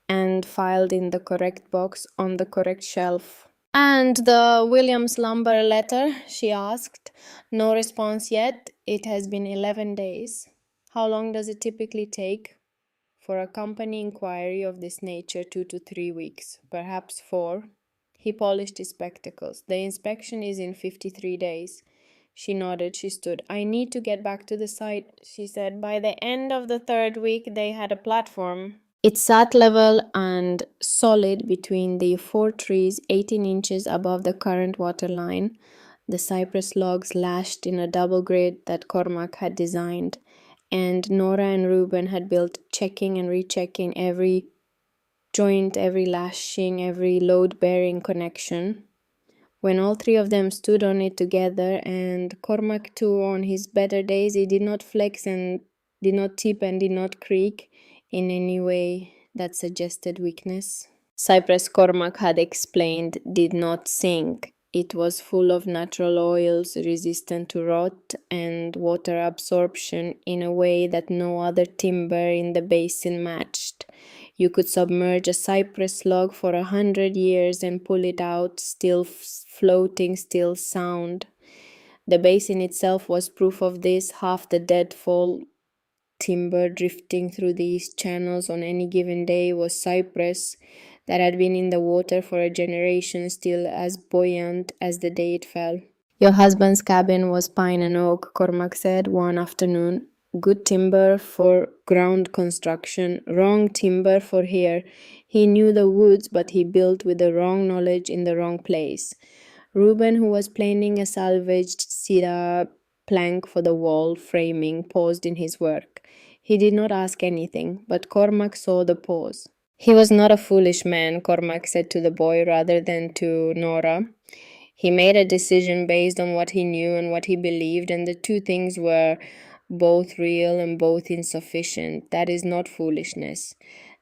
and filed in the correct box on the correct shelf. "And the Williams Lumber letter?" she asked. "No response yet. It has been 11 days. How long does it typically take?" "For a company inquiry of this nature, 2 to 3 weeks, perhaps 4. He polished his spectacles. "The inspection is in 53 days. She nodded. She stood. "I need to get back to the site," she said. By the end of the 3rd week, they had a platform. It sat level and solid between the 4 trees, 18 inches above the current water line, the cypress logs lashed in a double grid that Cormac had designed, and Nora and Reuben had built, checking and rechecking every joint, every lashing, every load-bearing connection. When all 3 of them stood on it together, and Cormac too on his better days, it did not flex and did not tip and did not creak in any way that suggested weakness. Cypress, Cormac had explained, did not sink. It was full of natural oils resistant to rot and water absorption in a way that no other timber in the basin matched. You could submerge a cypress log for 100 years and pull it out, still floating, still sound. The basin itself was proof of this. Half the deadfall timber drifting through these channels on any given day was cypress that had been in the water for a generation, still as buoyant as the day it fell. "Your husband's cabin was pine and oak," Cormac said one afternoon. "Good timber for ground construction, wrong timber for here." He knew the woods, but he built with the wrong knowledge in the wrong place. Reuben, who was planing a salvaged cedar plank for the wall framing, paused in his work. He did not ask anything, but Cormac saw the pause. "He was not a foolish man," Cormac said to the boy rather than to Nora. "He made a decision based on what he knew and what he believed, and the 2 things were both real and both insufficient. That is not foolishness.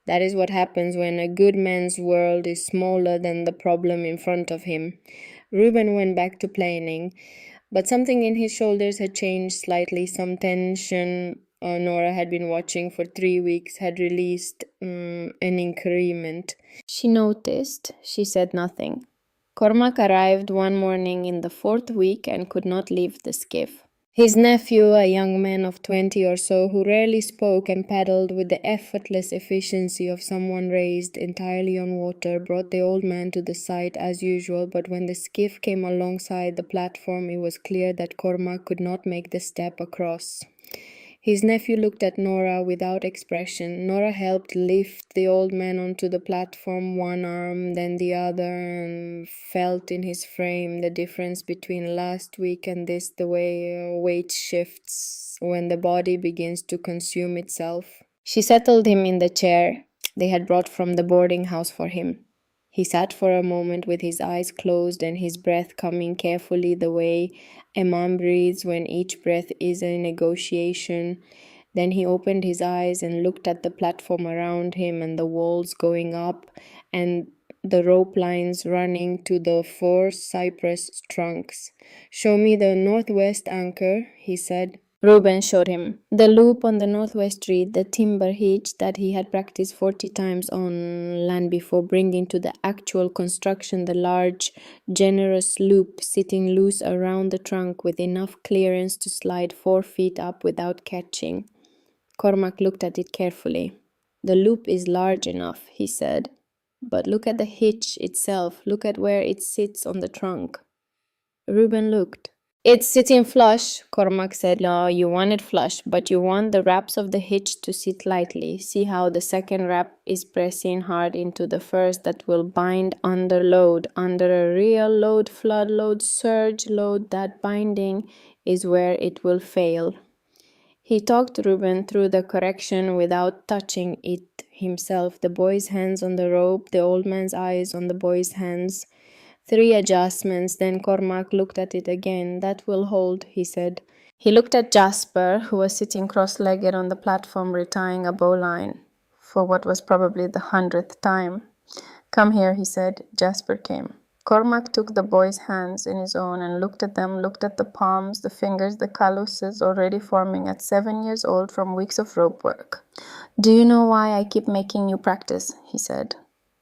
That is what happens when a good man's world is smaller than the problem in front of him." Reuben went back to planing, but something in his shoulders had changed slightly. Some tension Nora had been watching for 3 weeks had released an increment. She noticed. She said nothing. Cormac arrived one morning in the 4th week and could not leave the skiff. His nephew, a young man of 20 or so, who rarely spoke and paddled with the effortless efficiency of someone raised entirely on water, brought the old man to the site as usual, but when the skiff came alongside the platform, it was clear that Cormac could not make the step across. His nephew looked at Nora without expression. Nora helped lift the old man onto the platform, one arm, then the other, and felt in his frame the difference between last week and this, the way weight shifts when the body begins to consume itself. She settled him in the chair they had brought from the boarding house for him. He sat for a moment with his eyes closed and his breath coming carefully, the way a man breathes when each breath is a negotiation. Then he opened his eyes and looked at the platform around him and the walls going up and the rope lines running to the 4 cypress trunks. "Show me the northwest anchor," he said. Reuben showed him. The loop on the northwest tree, the timber hitch that he had practiced 40 times on land before bringing to the actual construction, the large, generous loop sitting loose around the trunk with enough clearance to slide 4 feet up without catching. Cormac looked at it carefully. "The loop is large enough," he said. "But look at the hitch itself. Look at where it sits on the trunk." Reuben looked. "It's sitting flush," Cormac said. "No, you want it flush, but you want the wraps of the hitch to sit lightly. See how the second wrap is pressing hard into the first that will bind under load, under a real load, flood load, surge load. That binding is where it will fail." He talked Reuben through the correction without touching it himself, the boy's hands on the rope, the old man's eyes on the boy's hands. 3 adjustments, then Cormac looked at it again. That will hold, he said. He looked at Jasper, who was sitting cross-legged on the platform retying a bowline, for what was probably the 100th time. Come here, he said. Jasper came. Cormac took the boy's hands in his own and looked at them, looked at the palms, the fingers, the calluses already forming at 7 years old from weeks of rope work. Do you know why I keep making you practice? He said.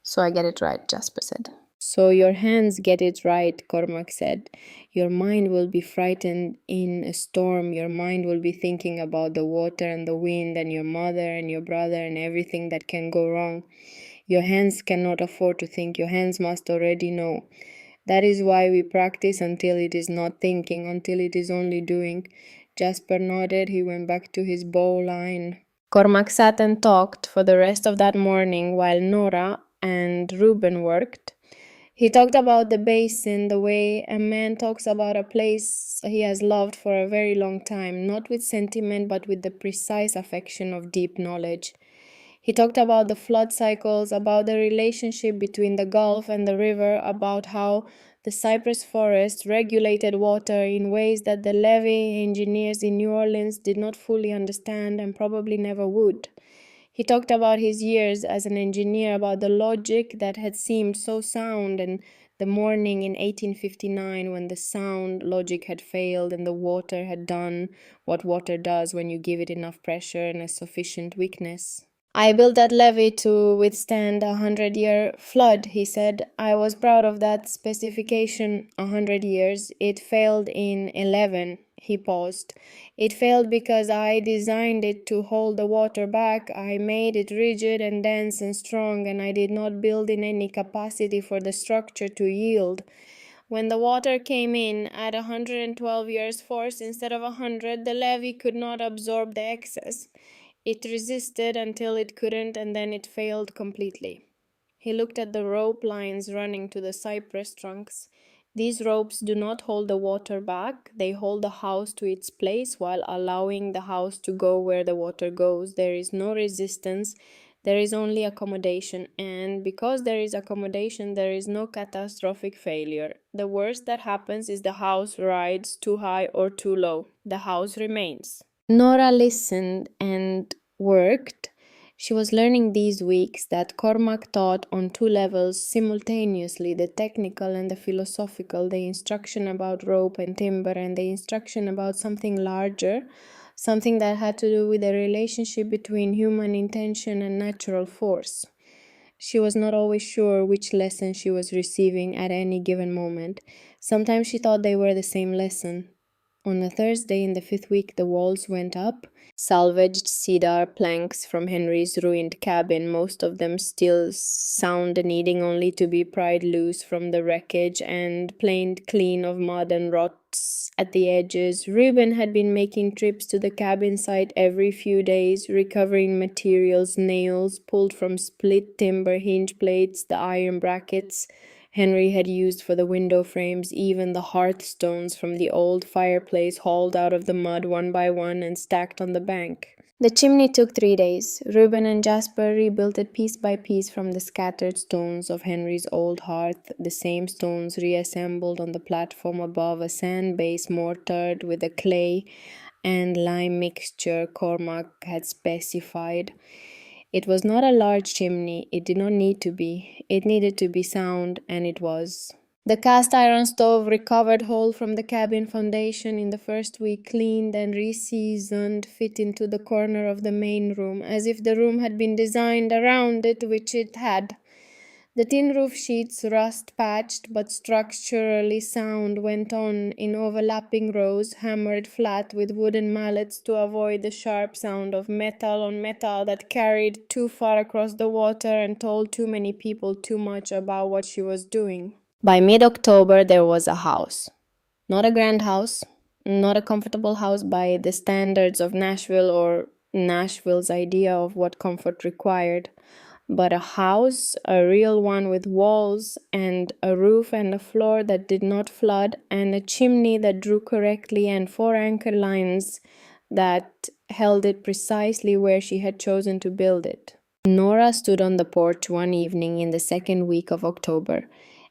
So I get it right, Jasper said. So your hands get it right, Cormac said. Your mind will be frightened in a storm. Your mind will be thinking about the water and the wind and your mother and your brother and everything that can go wrong. Your hands cannot afford to think. Your hands must already know. That is why we practice until it is not thinking, until it is only doing. Jasper nodded. He went back to his bowline. Cormac sat and talked for the rest of that morning while Nora and Reuben worked. He talked about the basin the way a man talks about a place he has loved for a very long time, not with sentiment but with the precise affection of deep knowledge. He talked about the flood cycles, about the relationship between the Gulf and the river, about how the cypress forest regulated water in ways that the levee engineers in New Orleans did not fully understand and probably never would. He talked about his years as an engineer, about the logic that had seemed so sound, and the morning in 1859 when the sound logic had failed and the water had done what water does when you give it enough pressure and a sufficient weakness. I built that levee to withstand a 100-year flood, he said. I was proud of that specification, 100 years. It failed in 11. He paused. It failed because I designed it to hold the water back. I made it rigid and dense and strong, and I did not build in any capacity for the structure to yield. When the water came in at 112 years force instead of 100, the levee could not absorb the excess. It resisted until it couldn't, and then it failed completely. He looked at the rope lines running to the cypress trunks. These ropes do not hold the water back. They hold the house to its place while allowing the house to go where the water goes. There is no resistance. There is only accommodation. And because there is accommodation, there is no catastrophic failure. The worst that happens is the house rides too high or too low. The house remains. Nora listened and worked. She was learning these weeks that Cormac taught on 2 levels simultaneously, the technical and the philosophical, the instruction about rope and timber and the instruction about something larger, something that had to do with the relationship between human intention and natural force. She was not always sure which lesson she was receiving at any given moment. Sometimes she thought they were the same lesson. On a Thursday in the 5th week, the walls went up. Salvaged cedar planks from Henry's ruined cabin, most of them still sound, needing only to be pried loose from the wreckage and planed clean of mud and rots at the edges. Reuben had been making trips to the cabin site every few days, recovering materials, nails pulled from split timber, hinge plates, the iron brackets Henry had used for the window frames, even the hearthstones from the old fireplace hauled out of the mud one by one and stacked on the bank. The chimney took 3 days. Reuben and Jasper rebuilt it piece by piece from the scattered stones of Henry's old hearth, the same stones reassembled on the platform above, a sand base mortared with a clay and lime mixture Cormac had specified. It was not a large chimney. It did not need to be. It needed to be sound, and it was. The cast iron stove, recovered whole from the cabin foundation in the first week, cleaned and re-seasoned, fit into the corner of the main room, as if the room had been designed around it, which it had. The tin roof sheets, rust-patched but structurally sound, went on in overlapping rows, hammered flat with wooden mallets to avoid the sharp sound of metal on metal that carried too far across the water and told too many people too much about what she was doing. By mid-October, there was a house. Not a grand house, not a comfortable house by the standards of Nashville or Nashville's idea of what comfort required, but a house, a real one with walls and a roof and a floor that did not flood and a chimney that drew correctly and 4 anchor lines that held it precisely where she had chosen to build it. Nora stood on the porch one evening in the second week of October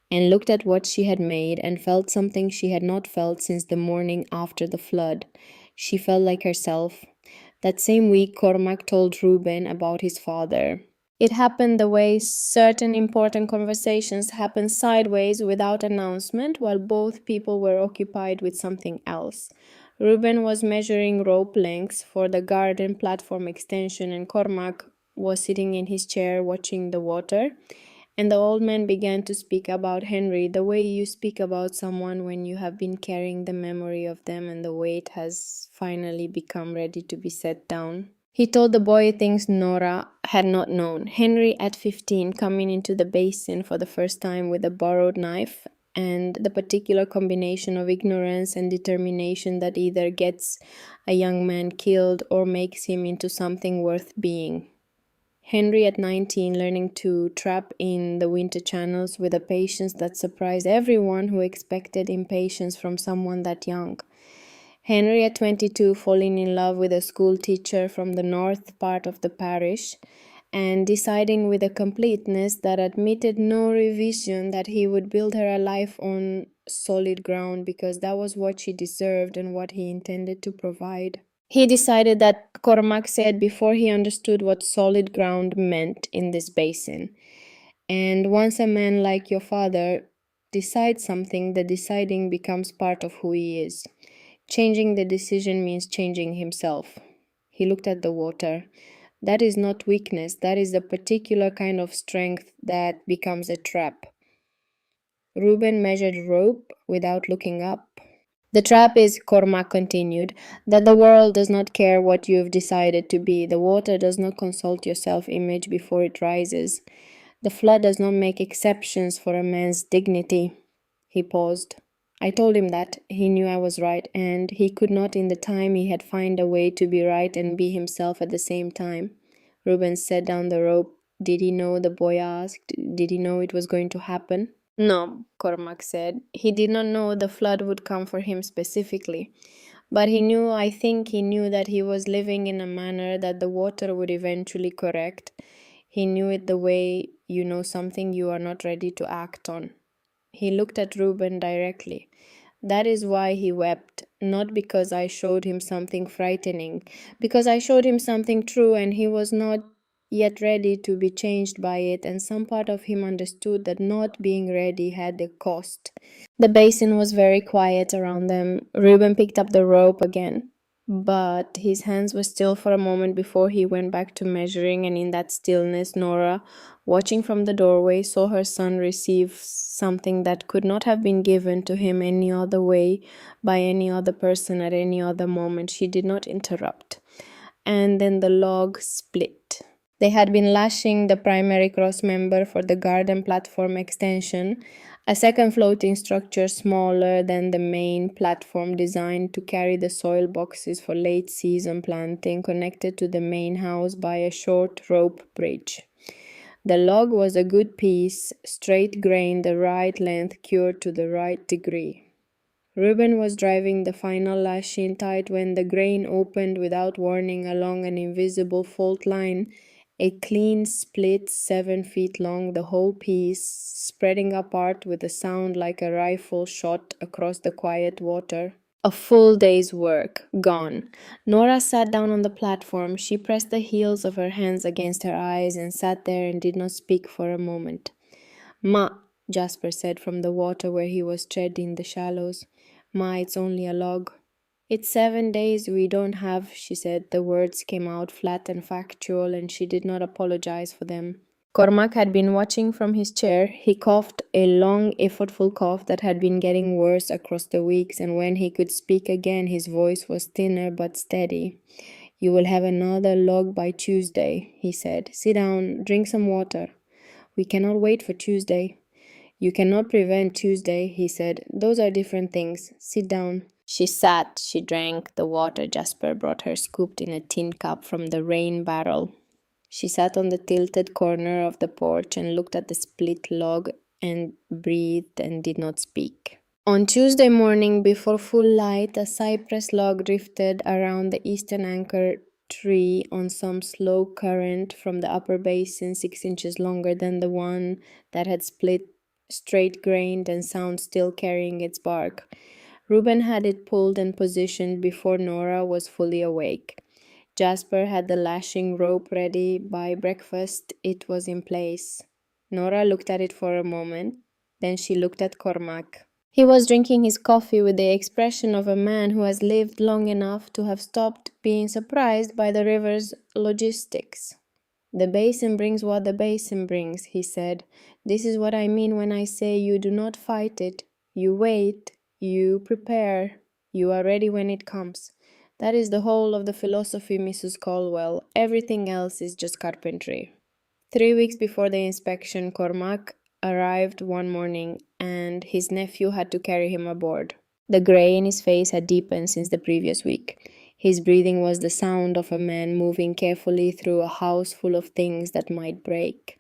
and looked at what she had made and felt something she had not felt since the morning after the flood. She felt like herself. That same week, Cormac told Reuben about his father. It happened the way certain important conversations happen sideways without announcement while both people were occupied with something else. Reuben was measuring rope lengths for the garden platform extension, and Cormac was sitting in his chair watching the water. And the old man began to speak about Henry, the way you speak about someone when you have been carrying the memory of them and the weight has finally become ready to be set down. He told the boy things Nora had not known. Henry, at 15, coming into the basin for the first time with a borrowed knife, and the particular combination of ignorance and determination that either gets a young man killed or makes him into something worth being. Henry, at 19, learning to trap in the winter channels with a patience that surprised everyone who expected impatience from someone that young. Henry, at 22, falling in love with a school teacher from the north part of the parish and deciding with a completeness that admitted no revision that he would build her a life on solid ground because that was what she deserved and what he intended to provide. He decided that Cormac said before he understood what solid ground meant in this basin. And once a man like your father decides something, the deciding becomes part of who he is. Changing the decision means changing himself. He looked at the water. That is not weakness, that is the particular kind of strength that becomes a trap. Reuben measured rope without looking up. The trap is, Cormac continued, that the world does not care what you have decided to be. The water does not consult your self-image before it rises. The flood does not make exceptions for a man's dignity. He paused. I told him that. He knew I was right, and he could not in the time he had find a way to be right and be himself at the same time. Reuben set down the rope. Did he know? The boy asked. Did he know it was going to happen? No, Cormac said. He did not know the flood would come for him specifically. But he knew, I think he knew that he was living in a manner that the water would eventually correct. He knew it the way you know something you are not ready to act on. He looked at Reuben directly. That is why he wept, not because I showed him something frightening, because I showed him something true and he was not yet ready to be changed by it, and some part of him understood that not being ready had a cost. The basin was very quiet around them. Reuben picked up the rope again, but his hands were still for a moment before he went back to measuring, and in that stillness, Nora, watching from the doorway, saw her son receive something that could not have been given to him any other way by any other person at any other moment. She did not interrupt. And then the log split. They had been lashing the primary cross member for the garden platform extension, a second floating structure smaller than the main platform designed to carry the soil boxes for late season planting, connected to the main house by a short rope bridge. The log was a good piece, straight grained, the right length, cured to the right degree. Reuben was driving the final lash in tight when the grain opened without warning along an invisible fault line, a clean split 7 feet long, the whole piece spreading apart with a sound like a rifle shot across the quiet water. A full day's work gone. Nora sat down on the platform. She pressed the heels of her hands against her eyes and sat there and did not speak for a moment. Ma, Jasper said from the water where he was treading the shallows. Ma, it's only a log. It's 7 days we don't have, she said. The words came out flat and factual, and she did not apologize for them. Cormac had been watching from his chair. He coughed, a long, effortful cough that had been getting worse across the weeks, and when he could speak again, his voice was thinner but steady. You will have another log by Tuesday, he said. Sit down, drink some water. We cannot wait for Tuesday. You cannot prevent Tuesday, he said. Those are different things. Sit down. She sat, she drank the water Jasper brought her scooped in a tin cup from the rain barrel. She sat on the tilted corner of the porch and looked at the split log and breathed and did not speak. On Tuesday morning, before full light, a cypress log drifted around the eastern anchor tree on some slow current from the upper basin, 6 inches longer than the one that had split, straight-grained and sound still carrying its bark. Reuben had it pulled and positioned before Nora was fully awake. Jasper had the lashing rope ready. By breakfast, it was in place. Nora looked at it for a moment. Then she looked at Cormac. He was drinking his coffee with the expression of a man who has lived long enough to have stopped being surprised by the river's logistics. "The basin brings what the basin brings," he said. "This is what I mean when I say you do not fight it. You wait, you prepare, you are ready when it comes. That is the whole of the philosophy, Mrs. Caldwell. Everything else is just carpentry." 3 weeks before the inspection, Cormac arrived one morning, and his nephew had to carry him aboard. The gray in his face had deepened since the previous week. His breathing was the sound of a man moving carefully through a house full of things that might break.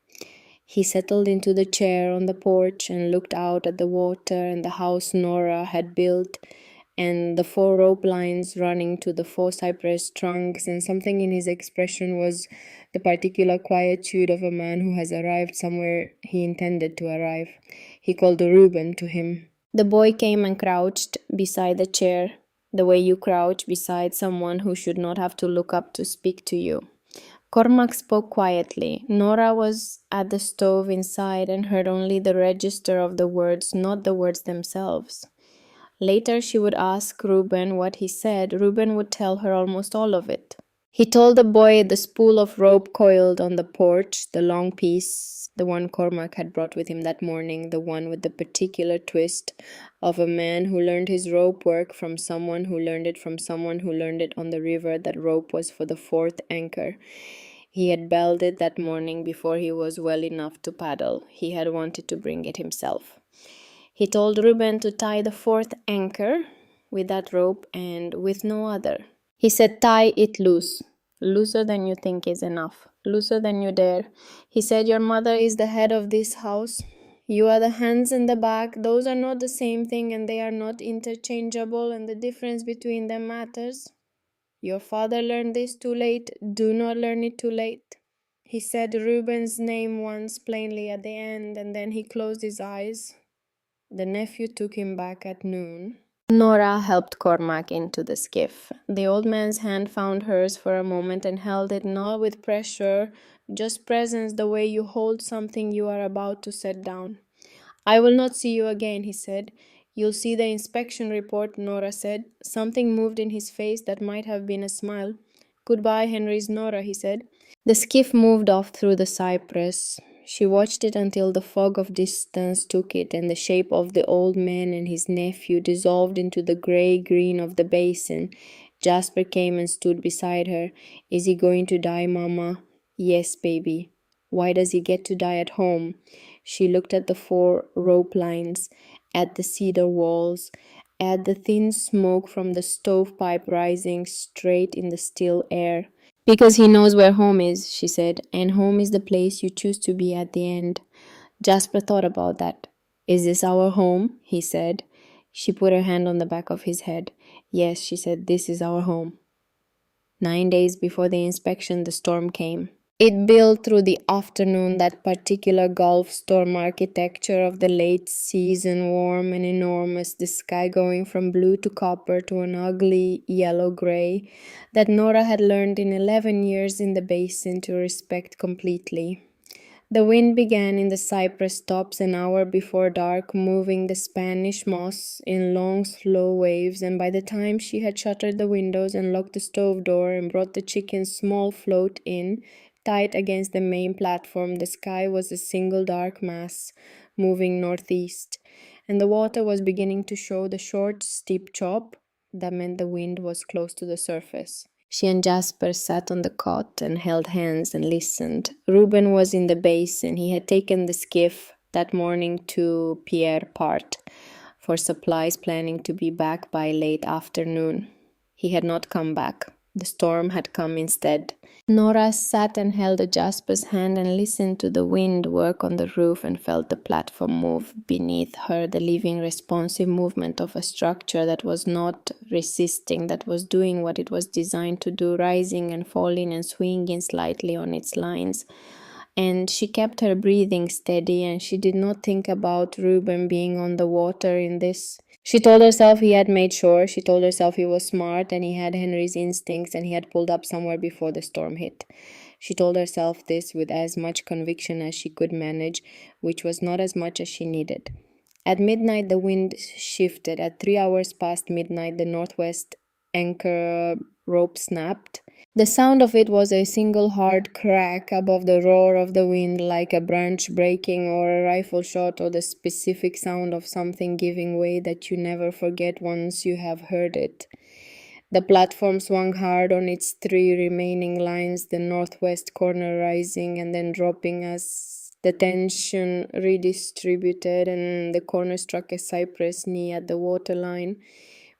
He settled into the chair on the porch and looked out at the water and the house Nora had built and the 4 rope lines running to the 4 cypress trunks, and something in his expression was the particular quietude of a man who has arrived somewhere he intended to arrive. He called Reuben to him. The boy came and crouched beside the chair, the way you crouch beside someone who should not have to look up to speak to you. Cormac spoke quietly. Nora was at the stove inside and heard only the register of the words, not the words themselves. Later she would ask Reuben what he said. Reuben would tell her almost all of it. He told the boy the spool of rope coiled on the porch, the long piece, the one Cormac had brought with him that morning, the one with the particular twist of a man who learned his rope work from someone who learned it from someone who learned it on the river. That rope was for the 4th anchor. He had belled it that morning before he was well enough to paddle. He had wanted to bring it himself. He told Reuben to tie the 4th anchor with that rope and with no other. He said, "Tie it loose. Looser than you think is enough. Looser than you dare." He said, "Your mother is the head of this house. You are the hands and the back. Those are not the same thing, and they are not interchangeable, and the difference between them matters. Your father learned this too late. Do not learn it too late." He said Reuben's name once plainly at the end, and then he closed his eyes. The nephew took him back at noon. Nora helped Cormac into the skiff. The old man's hand found hers for a moment and held it, not with pressure, just presence, the way you hold something you are about to set down. "I will not see you again," he said. "You'll see the inspection report," Nora said. Something moved in his face that might have been a smile. "Goodbye, Henry's Nora," he said. The skiff moved off through the cypress. She watched it until the fog of distance took it, and the shape of the old man and his nephew dissolved into the gray-green of the basin. Jasper came and stood beside her. "Is he going to die, Mama?" "Yes, baby." "Why does he get to die at home?" She looked at the 4 rope lines, at the cedar walls, at the thin smoke from the stovepipe rising straight in the still air. "Because he knows where home is," she said, "and home is the place you choose to be at the end." Jasper thought about that. "Is this our home?" he said. She put her hand on the back of his head. "Yes," she said, "this is our home." 9 days before the inspection, the storm came. It built through the afternoon, that particular Gulf storm architecture of the late season, warm and enormous, the sky going from blue to copper to an ugly yellow-gray, that Nora had learned in 11 years in the basin to respect completely. The wind began in the cypress tops an hour before dark, moving the Spanish moss in long, slow waves, and by the time she had shuttered the windows and locked the stove door and brought the chicken's small float in, tight against the main platform, the sky was a single dark mass, moving northeast, and the water was beginning to show the short, steep chop. That meant the wind was close to the surface. She and Jasper sat on the cot and held hands and listened. Reuben was in the basin. He had taken the skiff that morning to Pierre Part for supplies, planning to be back by late afternoon. He had not come back. The storm had come instead. Nora sat and held Jasper's hand and listened to the wind work on the roof and felt the platform move beneath her, the living, responsive movement of a structure that was not resisting, that was doing what it was designed to do, rising and falling and swinging slightly on its lines. And she kept her breathing steady, and she did not think about Reuben being on the water in this. She told herself he had made sure, she told herself he was smart and he had Henry's instincts and he had pulled up somewhere before the storm hit. She told herself this with as much conviction as she could manage, which was not as much as she needed. At midnight, the wind shifted. At 3 hours past midnight, the northwest anchor rope snapped. The sound of it was a single hard crack above the roar of the wind, like a branch breaking or a rifle shot, or the specific sound of something giving way that you never forget once you have heard it. The platform swung hard on its three remaining lines, the northwest corner rising and then dropping as the tension redistributed, and the corner struck a cypress knee at the waterline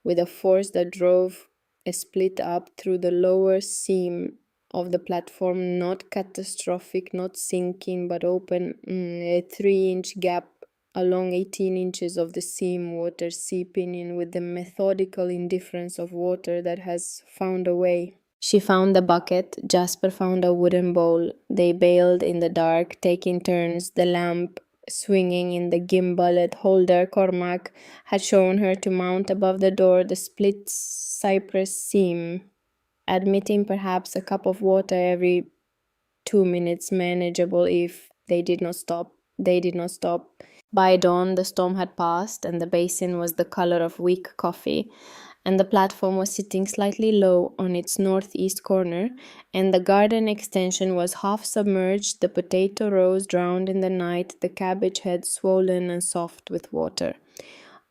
with a force that drove a split up through the lower seam of the platform, not catastrophic, not sinking, but open, a 3-inch gap along 18 inches of the seam, water seeping in with the methodical indifference of water that has found a way. She found the bucket, Jasper found a wooden bowl. They bailed in the dark, taking turns, the lamp swinging in the gimbalet holder Cormac had shown her to mount above the door the split cypress seam, admitting perhaps a cup of water every 2 minutes, manageable if they did not stop. They did not stop. By dawn, the storm had passed, and the basin was the color of weak coffee, and the platform was sitting slightly low on its northeast corner, and the garden extension was half submerged, the potato rows drowned in the night, the cabbage heads swollen and soft with water.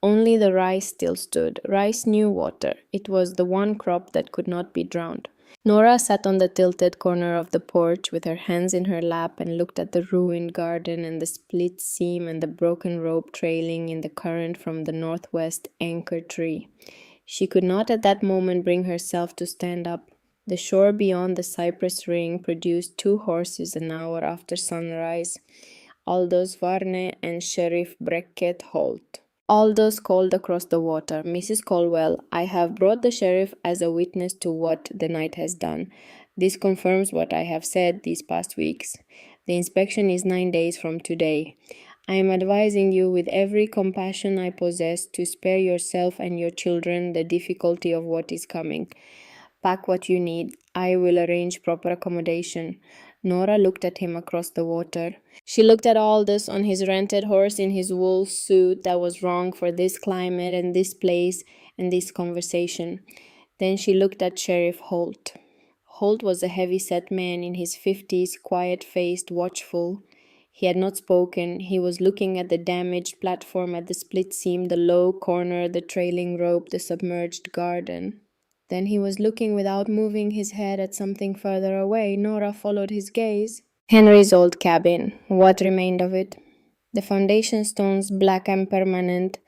Only the rice still stood. Rice knew water. It was the one crop that could not be drowned. Nora sat on the tilted corner of the porch with her hands in her lap and looked at the ruined garden and the split seam and the broken rope trailing in the current from the northwest anchor tree. She could not at that moment bring herself to stand up. The shore beyond the cypress ring produced 2 horses an hour after sunrise, Aldous Varne and Sheriff Beckett Holt. Aldous called across the water, "Mrs. Colwell, I have brought the sheriff as a witness to what the night has done. This confirms what I have said these past weeks. The inspection is 9 days from today. I am advising you with every compassion I possess to spare yourself and your children the difficulty of what is coming. Pack what you need. I will arrange proper accommodation." Nora looked at him across the water. She looked at Aldous on his rented horse in his wool suit that was wrong for this climate and this place and this conversation. Then she looked at Sheriff Holt. Holt was a heavy-set man in his 50s, quiet-faced, watchful. He had not spoken. He was looking at the damaged platform, at the split seam, the low corner, the trailing rope, the submerged garden. Then he was looking without moving his head at something further away. Nora followed his gaze. Henry's old cabin. What remained of it? The foundation stones black and permanent.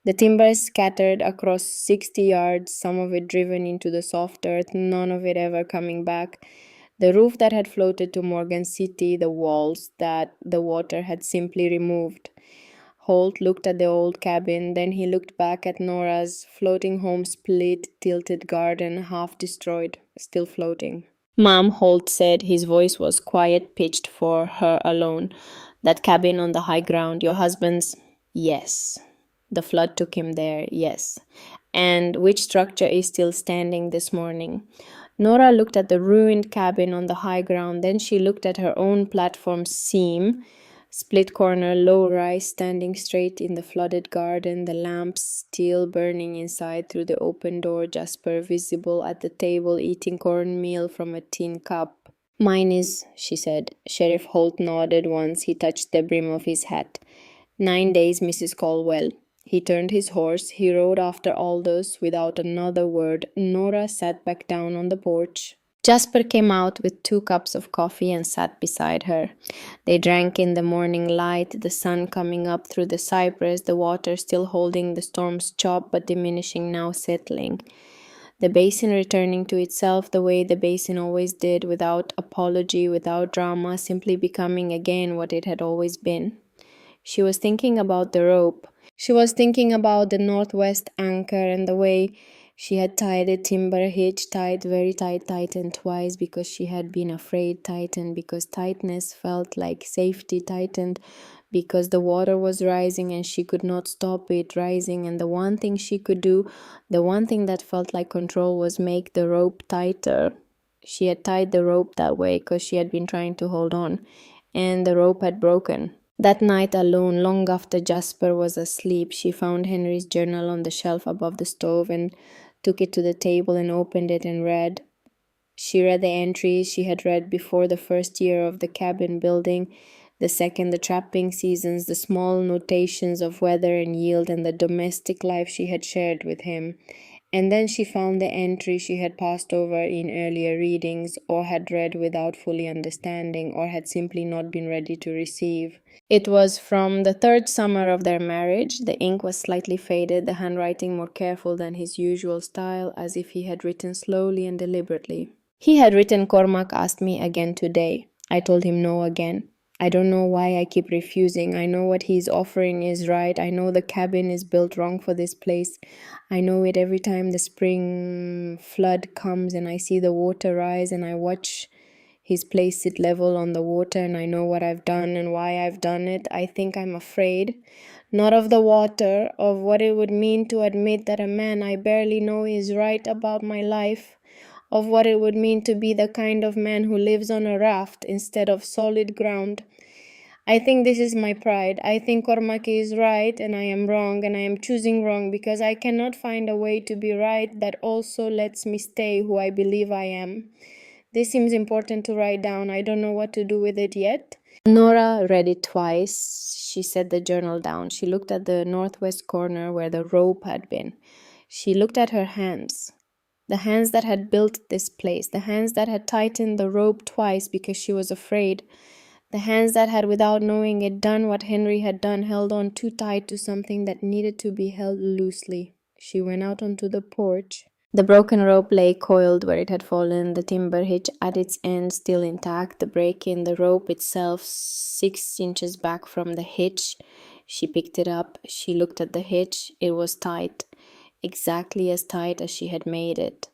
The timbers scattered across 60 yards, some of it driven into the soft earth, none of it ever coming back. The roof that had floated to Morgan City, the walls that the water had simply removed. Holt looked at the old cabin, then he looked back at Nora's floating home, split, tilted garden, half destroyed, still floating. "Ma'am," Holt said, his voice was quiet-pitched for her alone. "That cabin on the high ground, your husband's—" "Yes." The flood took him there, yes. "And which structure is still standing this morning?" Nora looked at the ruined cabin on the high ground, then she looked at her own platform seam, split corner, low rise, standing straight in the flooded garden, the lamps still burning inside through the open door, Jasper visible at the table eating cornmeal from a tin cup. "Mine is," she said. Sheriff Holt nodded once he touched the brim of his hat. 9 days, Mrs. Colwell." He turned his horse. He rode after Aldous without another word. Nora sat back down on the porch. Jasper came out with 2 cups of coffee and sat beside her. They drank in the morning light, the sun coming up through the cypress, the water still holding the storm's chop but diminishing, now settling. the basin returning to itself the way the basin always did, without apology, without drama, simply becoming again what it had always been. She was thinking about the rope. She was thinking about the northwest anchor and the way she had tied a timber hitch, tied very tight, tightened twice because she had been afraid, tightened because tightness felt like safety, tightened because the water was rising and she could not stop it rising, and the one thing she could do, the one thing that felt like control, was make the rope tighter. She had tied the rope that way because she had been trying to hold on, and the rope had broken. That night alone, long after Jasper was asleep, she found Henry's journal on the shelf above the stove and took it to the table and opened it and read. She read the entries she had read before: the first year of the cabin building, the second, the trapping seasons, the small notations of weather and yield, and the domestic life she had shared with him. And then she found the entry she had passed over in earlier readings, or had read without fully understanding, or had simply not been ready to receive. It was from the third summer of their marriage. The ink was slightly faded, the handwriting more careful than his usual style, as if he had written slowly and deliberately. He had written, "Cormac asked me again today. I told him no again. I don't know why I keep refusing. I know what he's offering is right. I know the cabin is built wrong for this place. I know it every time the spring flood comes and I see the water rise and I watch his place sit level on the water, and I know what I've done and why I've done it. I think I'm afraid, not of the water, of what it would mean to admit that a man I barely know is right about my life, of what it would mean to be the kind of man who lives on a raft instead of solid ground. I think this is my pride. I think Cormac is right and I am wrong, and I am choosing wrong because I cannot find a way to be right that also lets me stay who I believe I am. This seems important to write down. I don't know what to do with it yet." Nora read it twice. She set the journal down. She looked at the northwest corner where the rope had been. She looked at her hands. The hands that had built this place. The hands that had tightened the rope twice because she was afraid. The hands that had, without knowing it, done what Henry had done, held on too tight to something that needed to be held loosely. She went out onto the porch. The broken rope lay coiled where it had fallen, the timber hitch at its end still intact, the break in the rope itself 6 inches back from the hitch. She picked it up. She looked at the hitch. It was tight, exactly as tight as she had made it.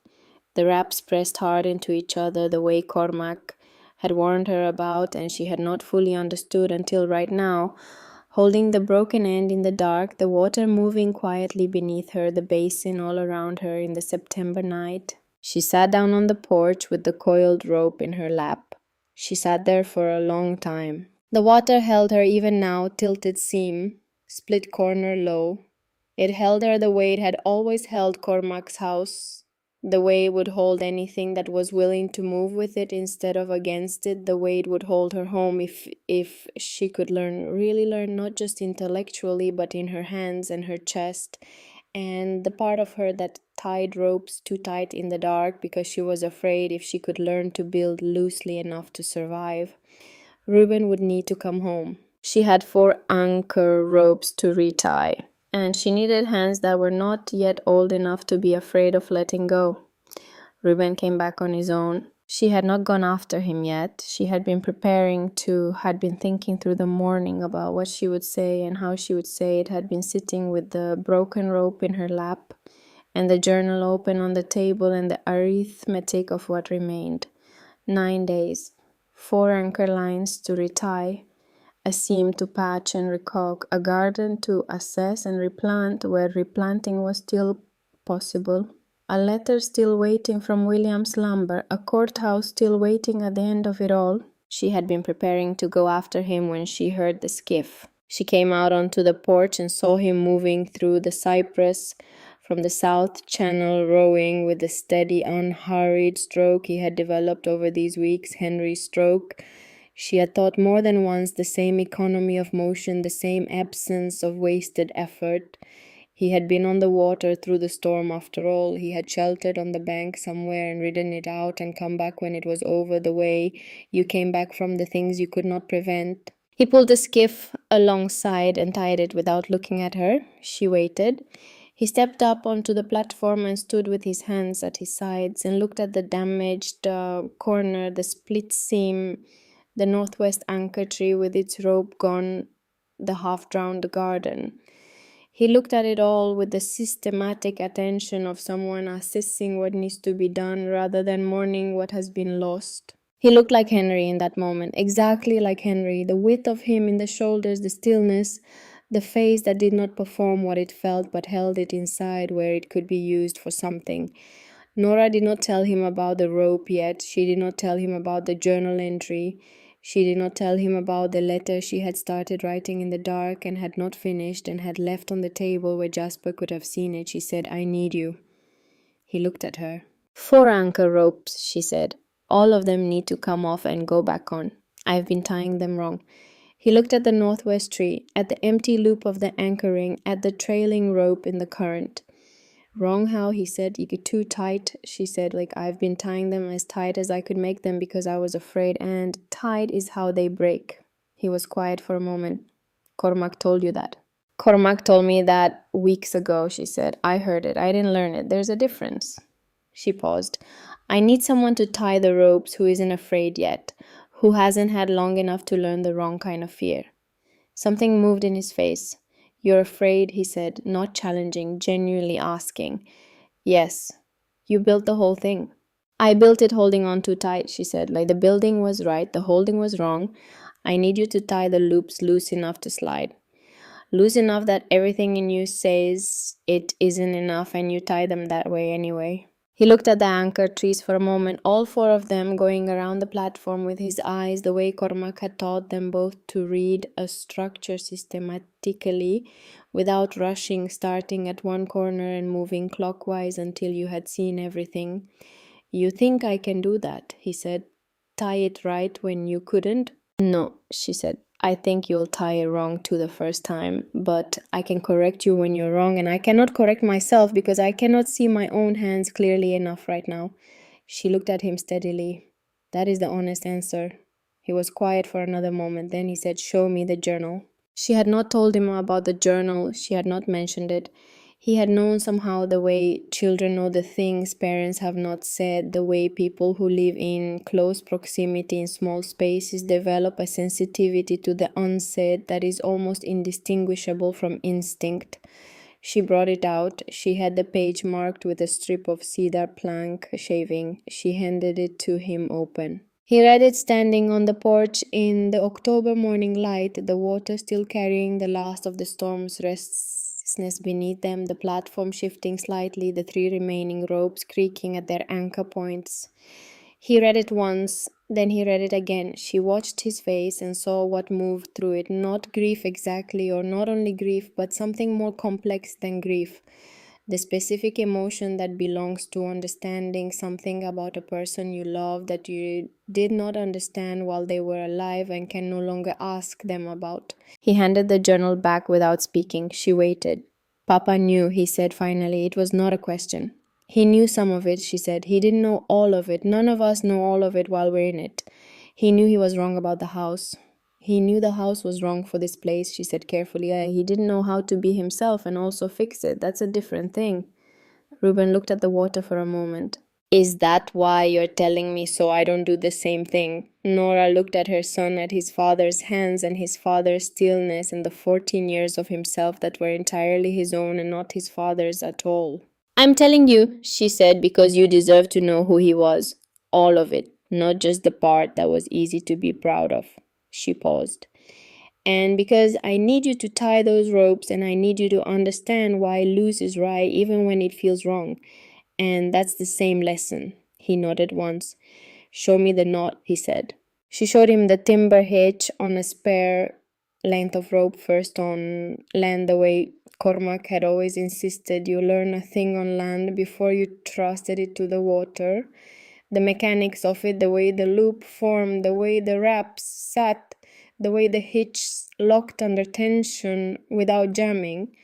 The wraps pressed hard into each other the way Cormac had warned her about, and she had not fully understood until right now, holding the broken end in the dark, the water moving quietly beneath her, the basin all around her in the September night. She sat down on the porch with the coiled rope in her lap. She sat there for a long time. The water held her even now, tilted seam, split corner low. It held her the way it had always held Cormac's house, the way it would hold anything that was willing to move with it instead of against it, the way it would hold her home if she could really learn, not just intellectually, but in her hands and her chest, and the part of her that tied ropes too tight in the dark because she was afraid if she could learn to build loosely enough to survive. Reuben would need to come home. She had 4 anchor ropes to retie, and she needed hands that were not yet old enough to be afraid of letting go. Reuben came back on his own. She had not gone after him yet. She had been had been thinking through the morning about what she would say and how she would say it, had been sitting with the broken rope in her lap and the journal open on the table and the arithmetic of what remained. 9 days, 4 anchor lines to retie, a seam to patch and recaulk, a garden to assess and replant where replanting was still possible, a letter still waiting from William's lumber, a courthouse still waiting at the end of it all. She had been preparing to go after him when she heard the skiff. She came out onto the porch and saw him moving through the cypress from the south channel, rowing with the steady, unhurried stroke he had developed over these weeks, Henry's stroke. She had thought more than once the same economy of motion, the same absence of wasted effort. He had been on the water through the storm after all. He had sheltered on the bank somewhere and ridden it out and come back when it was over, the way you came back from the things you could not prevent. He pulled the skiff alongside and tied it without looking at her. She waited. He stepped up onto the platform and stood with his hands at his sides and looked at the damaged corner, the split seam, the northwest anchor tree with its rope gone, the half-drowned garden. He looked at it all with the systematic attention of someone assessing what needs to be done rather than mourning what has been lost. He looked like Henry in that moment, exactly like Henry, the width of him in the shoulders, the stillness, the face that did not perform what it felt but held it inside where it could be used for something. Nora did not tell him about the rope yet. She did not tell him about the journal entry. She did not tell him about the letter she had started writing in the dark and had not finished and had left on the table where Jasper could have seen it. She said, "I need you." He looked at her. "4 anchor ropes," she said. "All of them need to come off and go back on. I've been tying them wrong." He looked at the northwest tree, at the empty loop of the anchoring, at the trailing rope in the current. "Wrong how?" he said. "You get too tight," she said. "Like, I've been tying them as tight as I could make them because I was afraid, and tight is how they break." He was quiet for a moment. "Cormac told you that?" "Cormac told me that weeks ago," she said. "I heard it. I didn't learn it. There's a difference." She paused. "I need someone to tie the ropes who isn't afraid yet, who hasn't had long enough to learn the wrong kind of fear." Something moved in his face. "You're afraid," he said, not challenging, genuinely asking. "Yes. You built the whole thing." "I built it holding on too tight," she said. "Like, the building was right, the holding was wrong. I need you to tie the loops loose enough to slide. Loose enough that everything in you says it isn't enough and you tie them that way anyway." He looked at the anchor trees for a moment, all 4 of them going around the platform with his eyes, the way Cormac had taught them both to read a structure systematically, without rushing, starting at one corner and moving clockwise until you had seen everything. "You think I can do that?" he said. "Tie it right when you couldn't?" "No," she said. "I think you'll tie it wrong too the first time, but I can correct you when you're wrong, and I cannot correct myself because I cannot see my own hands clearly enough right now." She looked at him steadily. "That is the honest answer." He was quiet for another moment. Then he said, "Show me the journal." She had not told him about the journal. She had not mentioned it. He had known somehow, the way children know the things parents have not said, the way people who live in close proximity in small spaces develop a sensitivity to the unsaid that is almost indistinguishable from instinct. She brought it out. She had the page marked with a strip of cedar plank shaving. She handed it to him open. He read it standing on the porch in the October morning light, the water still carrying the last of the storm's restlessness beneath them, the platform shifting slightly, the 3 remaining ropes creaking at their anchor points. He read it once, then he read it again. She watched his face and saw what moved through it. Not grief exactly, or not only grief, but something more complex than grief. The specific emotion that belongs to understanding something about a person you love that you did not understand while they were alive and can no longer ask them about. He handed the journal back without speaking. She waited. "Papa knew," he said finally. "It was not a question." "He knew some of it," she said. "He didn't know all of it. None of us know all of it while we're in it. He knew he was wrong about the house. He knew the house was wrong for this place," she said carefully. "He didn't know how to be himself and also fix it. That's a different thing." Reuben looked at the water for a moment. "Is that why you're telling me so I don't do the same thing?" Nora looked at her son, at his father's hands and his father's stillness and the 14 years of himself that were entirely his own and not his father's at all. "I'm telling you," she said, "because you deserve to know who he was. All of it, not just the part that was easy to be proud of." She paused. "And because I need you to tie those ropes and I need you to understand why loose is right even when it feels wrong. And that's the same lesson." He nodded once. "Show me the knot," he said. She showed him the timber hitch on a spare length of rope, first on land the way Cormac had always insisted you learn a thing on land before you trusted it to the water. The mechanics of it, the way the loop formed, the way the wraps sat, the way the hitch locked under tension without jamming.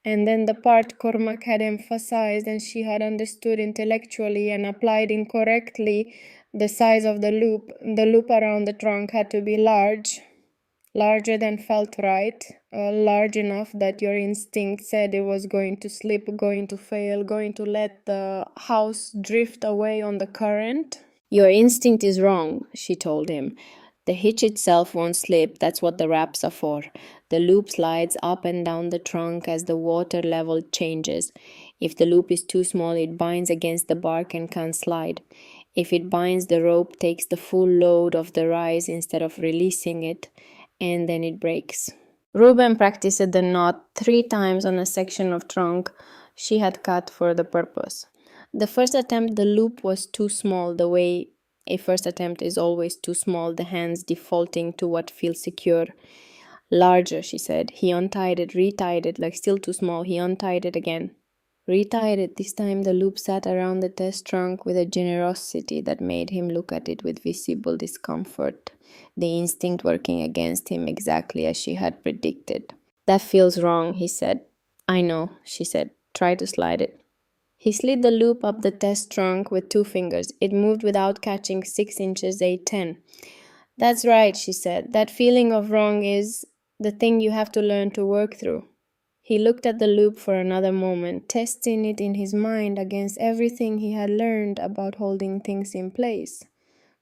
And then the part Cormac had emphasized and she had understood intellectually and applied incorrectly, the size of the loop. The loop around the trunk had to be large. Larger than felt right, large enough that your instinct said it was going to slip, going to fail, going to let the house drift away on the current. Your instinct is wrong, she told him. The hitch itself won't slip, that's what the wraps are for. The loop slides up and down the trunk as the water level changes. If the loop is too small, it binds against the bark and can't slide. If it binds, the rope takes the full load of the rise instead of releasing it, and then it breaks. Reuben practiced the knot 3 times on a section of trunk she had cut for the purpose. The first attempt, the loop was too small, the way a first attempt is always too small, the hands defaulting to what feels secure. Larger, she said. He untied it, retied it, like still too small. He untied it again. Retied it. This time the loop sat around the test trunk with a generosity that made him look at it with visible discomfort, the instinct working against him exactly as she had predicted. That feels wrong, he said. I know, she said. Try to slide it. He slid the loop up the test trunk with 2 fingers. It moved without catching 6 inches, 8-10. That's right, she said. That feeling of wrong is the thing you have to learn to work through. He looked at the loop for another moment, testing it in his mind against everything he had learned about holding things in place.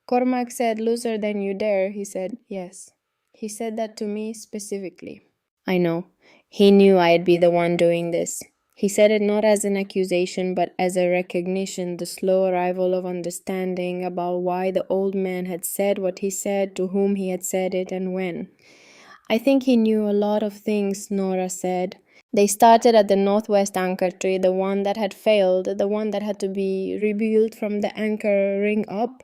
Cormac said, "Looser than you dare," he said. Yes. He said that to me specifically. I know. He knew I'd be the one doing this. He said it not as an accusation, but as a recognition, the slow arrival of understanding about why the old man had said what he said, to whom he had said it, and when. I think he knew a lot of things, Nora said. They started at the northwest anchor tree, the one that had failed, the one that had to be rebuilt from the anchor ring up.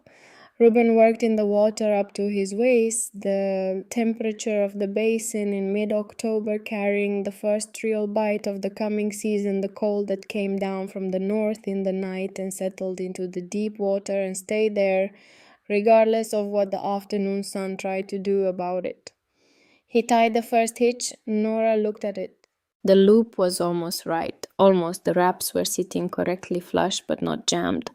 Reuben worked in the water up to his waist, the temperature of the basin in mid-October carrying the first real bite of the coming season, the cold that came down from the north in the night and settled into the deep water and stayed there, regardless of what the afternoon sun tried to do about it. He tied the first hitch. Nora looked at it. The loop was almost right. Almost. The wraps were sitting correctly flush but not jammed.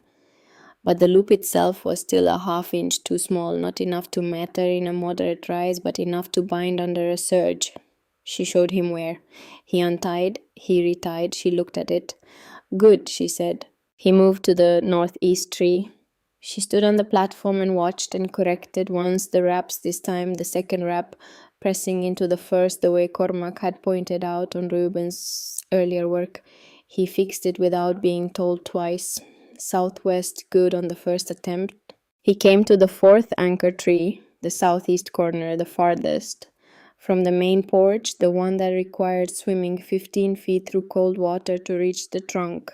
But the loop itself was still a half-inch too small, not enough to matter in a moderate rise, but enough to bind under a surge. She showed him where. He untied, he retied, she looked at it. Good, she said. He moved to the northeast tree. She stood on the platform and watched and corrected once the wraps, this time the second wrap, pressing into the first the way Cormac had pointed out on Reuben's earlier work. He fixed it without being told twice. Southwest good on the first attempt. He came to the 4th anchor tree, the southeast corner, the farthest. From the main porch, the one that required swimming 15 feet through cold water to reach the trunk.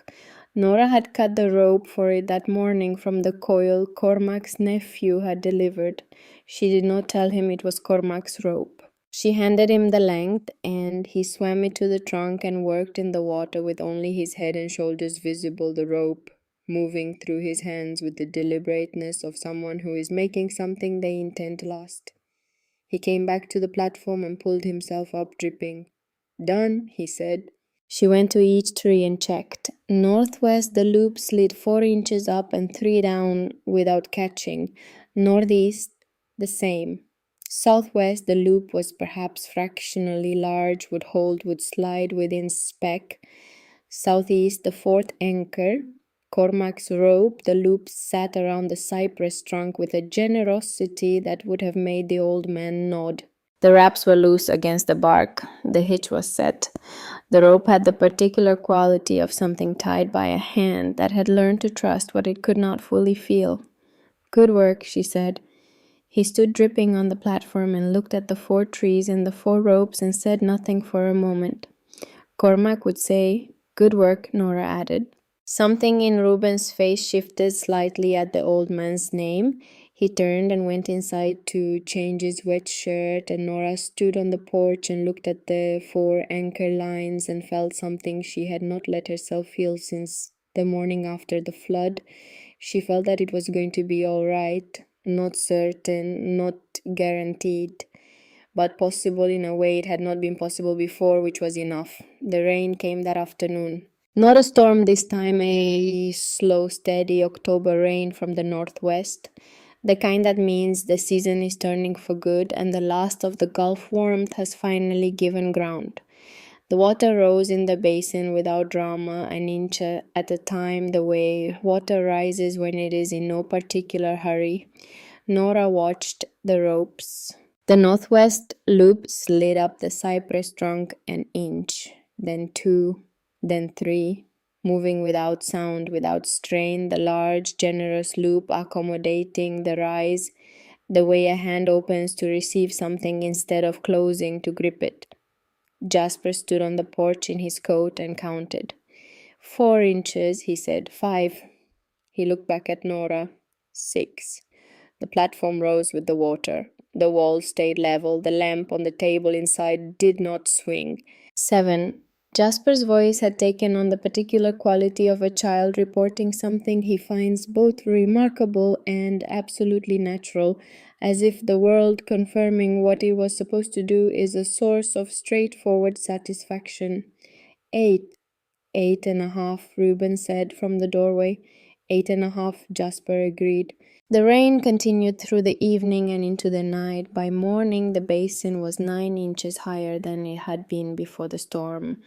Nora had cut the rope for it that morning from the coil Cormac's nephew had delivered. She did not tell him it was Cormac's rope. She handed him the length, and he swam it to the trunk and worked in the water with only his head and shoulders visible, the rope moving through his hands with the deliberateness of someone who is making something they intend last. He came back to the platform and pulled himself up, dripping. Done, he said. She went to each tree and checked. Northwest, the loop slid 4 inches up and 3 down without catching. Northeast, the same. Southwest, the loop was perhaps fractionally large, would slide within spec. Southeast, the 4th anchor, Cormac's rope, the loop sat around the cypress trunk with a generosity that would have made the old man nod. The wraps were loose against the bark. The hitch was set. The rope had the particular quality of something tied by a hand that had learned to trust what it could not fully feel. Good work, she said. He stood dripping on the platform and looked at the 4 trees and the 4 ropes and said nothing for a moment. Cormac would say, "Good work," Nora added. Something in Reuben's face shifted slightly at the old man's name. He turned and went inside to change his wet shirt, and Nora stood on the porch and looked at the 4 anchor lines and felt something she had not let herself feel since the morning after the flood. She felt that it was going to be all right, not certain, not guaranteed, but possible in a way it had not been possible before, which was enough. The rain came that afternoon. Not a storm this time, a slow, steady October rain from the northwest. The kind that means the season is turning for good and the last of the Gulf warmth has finally given ground. The water rose in the basin without drama, an inch at a time, the way water rises when it is in no particular hurry. Nora watched the ropes. The northwest loop slid up the cypress trunk an inch, then two, then three, moving without sound, without strain, the large, generous loop accommodating the rise, the way a hand opens to receive something instead of closing to grip it. Jasper stood on the porch in his coat and counted. 4 inches, he said. 5. He looked back at Nora. 6. The platform rose with the water. The wall stayed level. The lamp on the table inside did not swing. 7. Jasper's voice had taken on the particular quality of a child reporting something he finds both remarkable and absolutely natural, as if the world confirming what it was supposed to do is a source of straightforward satisfaction. 8. 8.5, Reuben said from the doorway. 8.5, Jasper agreed. The rain continued through the evening and into the night. By morning, the basin was 9 inches higher than it had been before the storm.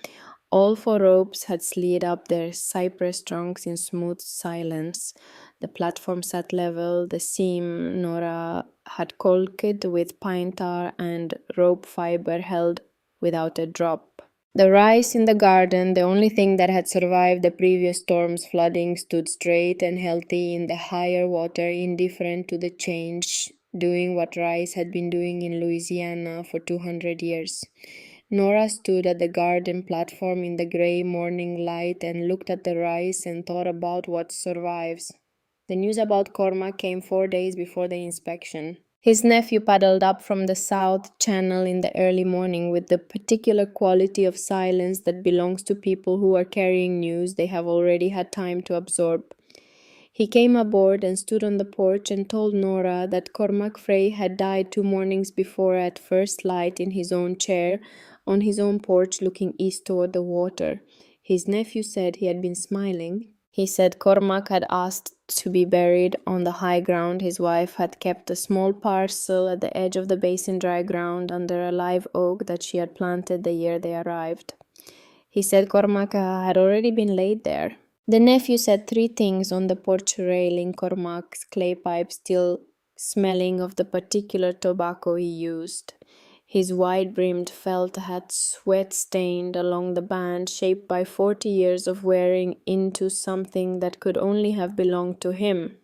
All 4 ropes had slid up their cypress trunks in smooth silence. The platform sat level, the seam Nora had caulked with pine tar and rope fiber held without a drop. The rice in the garden, the only thing that had survived the previous storm's flooding, stood straight and healthy in the higher water, indifferent to the change, doing what rice had been doing in Louisiana for 200 years. Nora stood at the garden platform in the gray morning light and looked at the rice and thought about what survives. The news about Cormac came 4 days before the inspection. His nephew paddled up from the South Channel in the early morning with the particular quality of silence that belongs to people who are carrying news they have already had time to absorb. He came aboard and stood on the porch and told Nora that Cormac Frey had died 2 mornings before at first light in his own chair, on his own porch looking east toward the water. His nephew said he had been smiling. He said Cormac had asked to be buried on the high ground. His wife had kept a small parcel at the edge of the basin dry ground under a live oak that she had planted the year they arrived. He said Cormac had already been laid there. The nephew said 3 things on the porch railing, Cormac's clay pipe still smelling of the particular tobacco he used. His wide-brimmed felt hat sweat-stained along the band, shaped by 40 years of wearing into something that could only have belonged to him,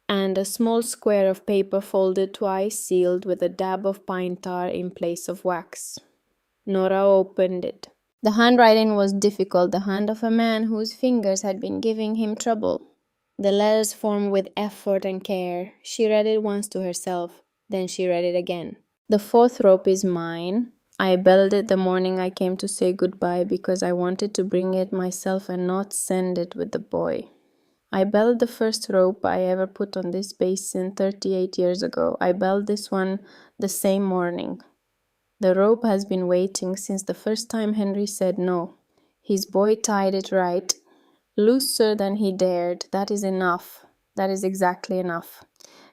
and a small square of paper folded twice, sealed with a dab of pine tar in place of wax. Nora opened it. The handwriting was difficult, the hand of a man whose fingers had been giving him trouble. The letters formed with effort and care. She read it once to herself, then she read it again. The 4th rope is mine. I belled it the morning I came to say goodbye because I wanted to bring it myself and not send it with the boy. I belled the first rope I ever put on this basin 38 years ago. I belled this one the same morning. The rope has been waiting since the first time Henry said no. His boy tied it right, looser than he dared. That is enough. That is exactly enough.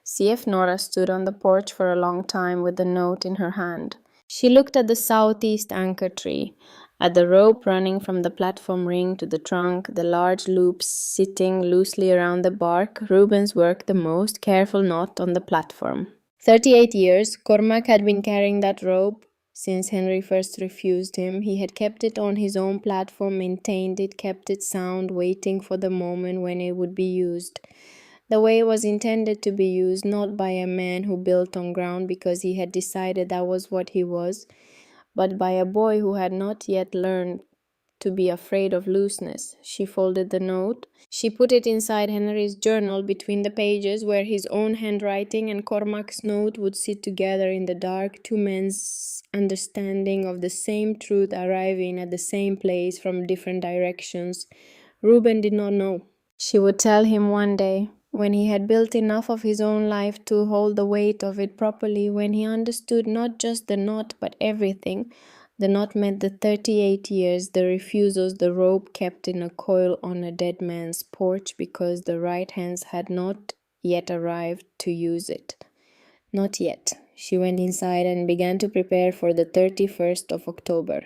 C.F. Nora stood on the porch for a long time with the note in her hand. She looked at the southeast anchor tree, at the rope running from the platform ring to the trunk, the large loops sitting loosely around the bark, Reuben's work the most careful knot on the platform. 38 years, Cormac had been carrying that rope since Henry first refused him. He had kept it on his own platform, maintained it, kept it sound, waiting for the moment when it would be used. The way it was intended to be used, not by a man who built on ground because he had decided that was what he was, but by a boy who had not yet learned to be afraid of looseness. She folded the note. She put it inside Henry's journal between the pages where his own handwriting and Cormac's note would sit together in the dark, 2 men's understanding of the same truth arriving at the same place from different directions. Reuben did not know. She would tell him one day, when he had built enough of his own life to hold the weight of it properly, when he understood not just the knot but everything. The knot meant the 38 years, the refusals, the rope kept in a coil on a dead man's porch because the right hands had not yet arrived to use it. Not yet. She went inside and began to prepare for the 31st of October.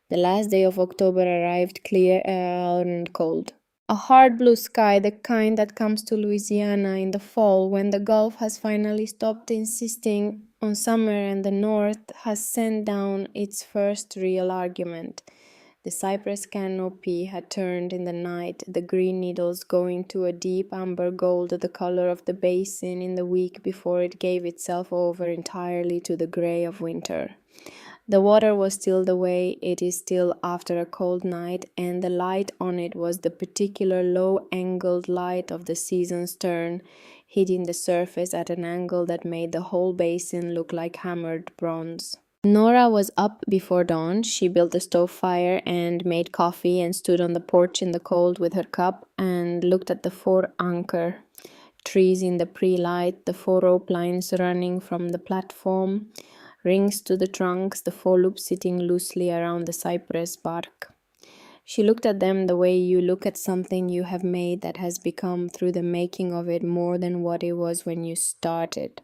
The last day of October arrived clear and cold. A hard blue sky, the kind that comes to Louisiana in the fall when the Gulf has finally stopped insisting on summer and the North has sent down its first real argument. The cypress canopy had turned in the night, the green needles going to a deep amber gold, the color of the basin in the week before it gave itself over entirely to the gray of winter. The water was still the way it is still after a cold night, and the light on it was the particular low-angled light of the season's turn, hitting the surface at an angle that made the whole basin look like hammered bronze. Nora was up before dawn. She built a stove fire and made coffee and stood on the porch in the cold with her cup and looked at the 4 anchor trees in the pre-light, the 4 rope lines running from the platform, rings to the trunks, the 4 loops sitting loosely around the cypress bark. She looked at them the way you look at something you have made that has become through the making of it more than what it was when you started.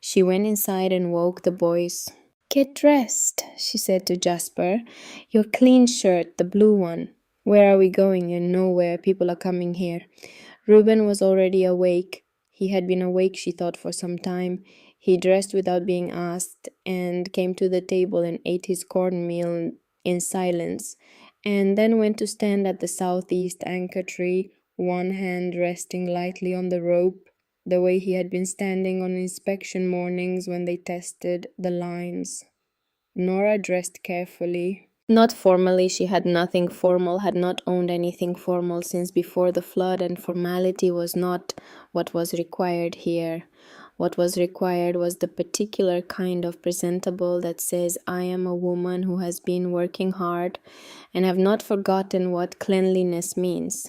She went inside and woke the boys. "Get dressed," she said to Jasper. "Your clean shirt, the blue one." "Where are we going?" "Nowhere. People are coming here." Reuben was already awake. He had been awake, she thought, for some time. He dressed without being asked and came to the table and ate his cornmeal in silence, and then went to stand at the southeast anchor tree, one hand resting lightly on the rope, the way he had been standing on inspection mornings when they tested the lines. Nora dressed carefully. Not formally, she had nothing formal, had not owned anything formal since before the flood, and formality was not what was required here. What was required was the particular kind of presentable that says, "I am a woman who has been working hard and have not forgotten what cleanliness means."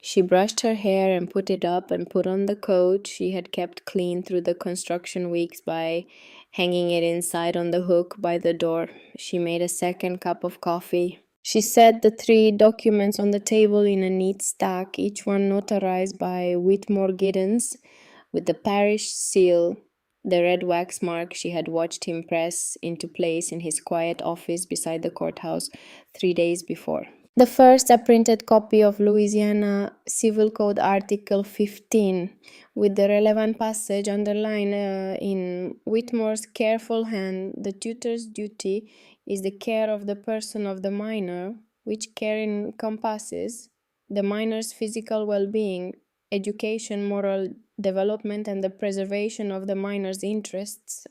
She brushed her hair and put it up and put on the coat she had kept clean through the construction weeks by hanging it inside on the hook by the door. She made a second cup of coffee. She set the 3 documents on the table in a neat stack, each one notarized by Whitmore Giddens with the parish seal, the red wax mark she had watched him press into place in his quiet office beside the courthouse 3 days before. The first, a printed copy of Louisiana Civil Code Article 15, with the relevant passage underlined in Whitmore's careful hand. The tutor's duty is the care of the person of the minor, which care encompasses the minor's physical well-being, education, moral development, and the preservation of the minor's interests.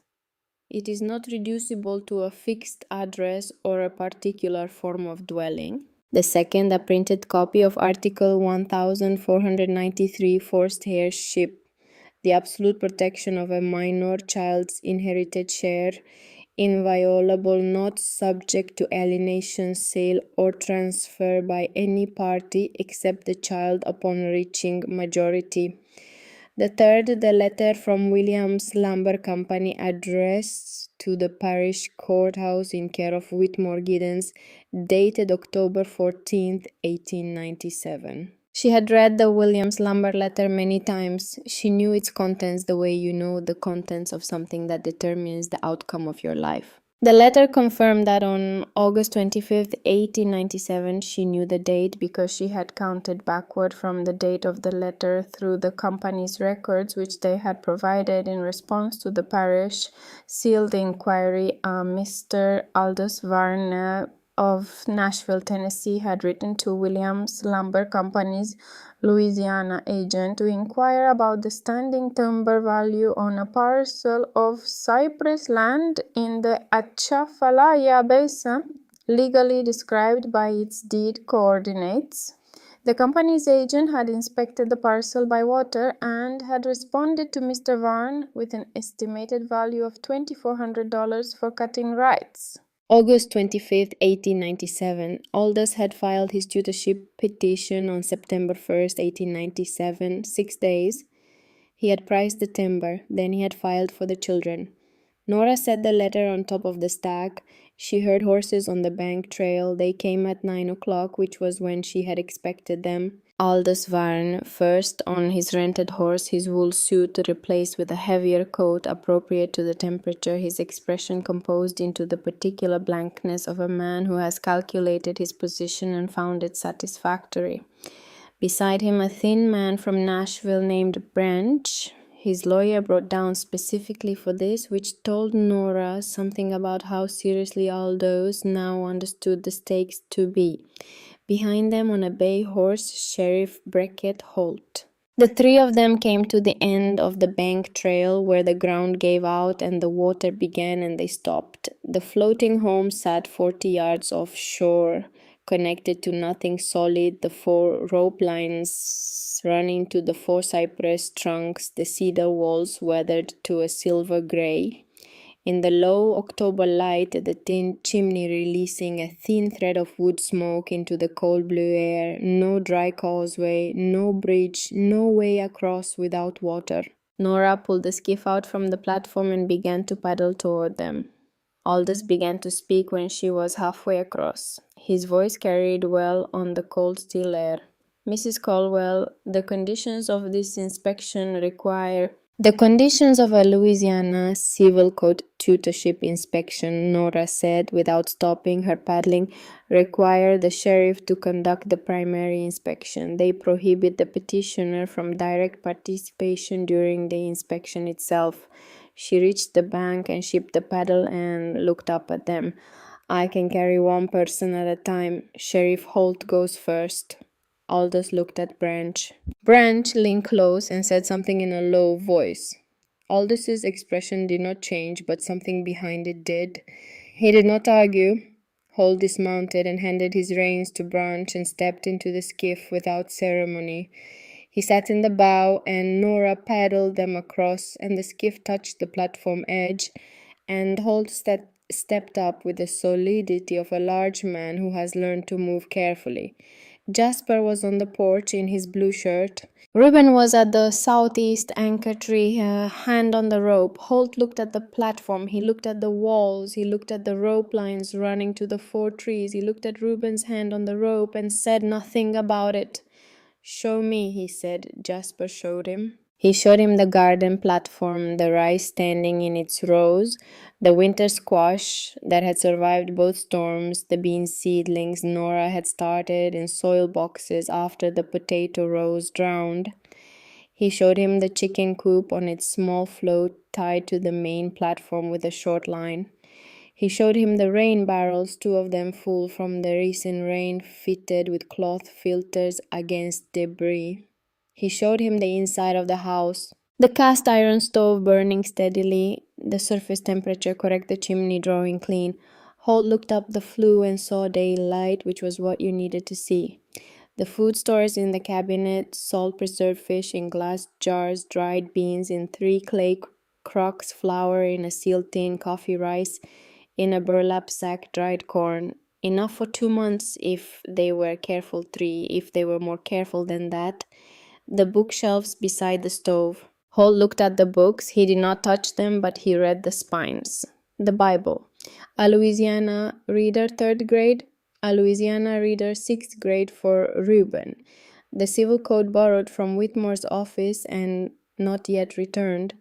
It is not reducible to a fixed address or a particular form of dwelling. The second, a printed copy of Article 1493, Forced Heirship, the absolute protection of a minor child's inherited share, inviolable, not subject to alienation, sale, or transfer by any party except the child upon reaching majority. The third, the letter from Williams Lumber Company addressed to the parish courthouse in care of Whitmore Giddens, dated October 14th, 1897. She had read the Williams Lumber letter many times. She knew its contents the way you know the contents of something that determines the outcome of your life. The letter confirmed that on August 25th, 1897, she knew the date because she had counted backward from the date of the letter through the company's records, which they had provided in response to the parish sealed inquiry. Mr. Aldous Varner of Nashville, Tennessee, had written to Williams Lumber Company's Louisiana agent to inquire about the standing timber value on a parcel of cypress land in the Atchafalaya Basin, legally described by its deed coordinates. The company's agent had inspected the parcel by water and had responded to Mr. Varn with an estimated value of $2,400 for cutting rights. August 25th, 1897, Aldous had filed his tutorship petition on September 1st, 1897, 6 days. He had priced the timber, then he had filed for the children. Nora set the letter on top of the stack. She heard horses on the bank trail. They came at 9 o'clock, which was when she had expected them. Aldous Varn, first on his rented horse, his wool suit replaced with a heavier coat appropriate to the temperature, his expression composed into the particular blankness of a man who has calculated his position and found it satisfactory. Beside him, a thin man from Nashville named Branch, his lawyer brought down specifically for this, which told Nora something about how seriously Aldous now understood the stakes to be. Behind them on a bay horse, Sheriff Beckett Holt. The three of them came to the end of the bank trail where the ground gave out and the water began, and they stopped. The floating home sat 40 yards offshore, connected to nothing solid, the 4 rope lines running to the 4 cypress trunks, the cedar walls weathered to a silver gray. In the low October light, the tin chimney releasing a thin thread of wood smoke into the cold blue air. No dry causeway, no bridge, no way across without water. Nora pulled the skiff out from the platform and began to paddle toward them. Aldous began to speak when she was halfway across. His voice carried well on the cold, still air. Mrs. Caldwell, the conditions of this inspection require the conditions of a Louisiana Civil Code tutorship inspection, Nora said without stopping her paddling, require the sheriff to conduct the primary inspection. They prohibit the petitioner from direct participation during the inspection itself. She reached the bank and shipped the paddle and looked up at them. I can carry one person at a time. Sheriff Holt goes first. Aldous looked at Branch. Branch leaned close and said something in a low voice. Aldous's expression did not change, but something behind it did. He did not argue. Holt dismounted and handed his reins to Branch and stepped into the skiff without ceremony. He sat in the bow, and Nora paddled them across, and the skiff touched the platform edge, and Holt stepped up with the solidity of a large man who has learned to move carefully. Jasper was on the porch in his blue shirt. Reuben was at the southeast anchor tree, a hand on the rope. Holt looked at the platform. He looked at the walls. He looked at the rope lines running to the 4 trees. He looked at Reuben's hand on the rope and said nothing about it. Show me, he said. Jasper showed him. He showed him the garden platform, the rice standing in its rows, the winter squash that had survived both storms, the bean seedlings Nora had started in soil boxes after the potato rows drowned. He showed him the chicken coop on its small float tied to the main platform with a short line. He showed him the rain barrels, 2 of them full from the recent rain, fitted with cloth filters against debris. He showed him the inside of the house. The cast iron stove burning steadily, the surface temperature correct, the chimney drawing clean. Holt looked up the flue and saw daylight, which was what you needed to see. The food stores in the cabinet, salt preserved fish in glass jars, dried beans in 3 clay crocks, flour in a sealed tin, coffee rice in a burlap sack, dried corn. Enough for 2 months if they were careful, 3 if they were more careful than that. The bookshelves beside the stove. Holt looked at the books. He did not touch them, but he read the spines. The Bible. A Louisiana reader 3rd grade. A Louisiana reader 6th grade for Reuben. The Civil Code borrowed from Whitmore's office and not yet returned.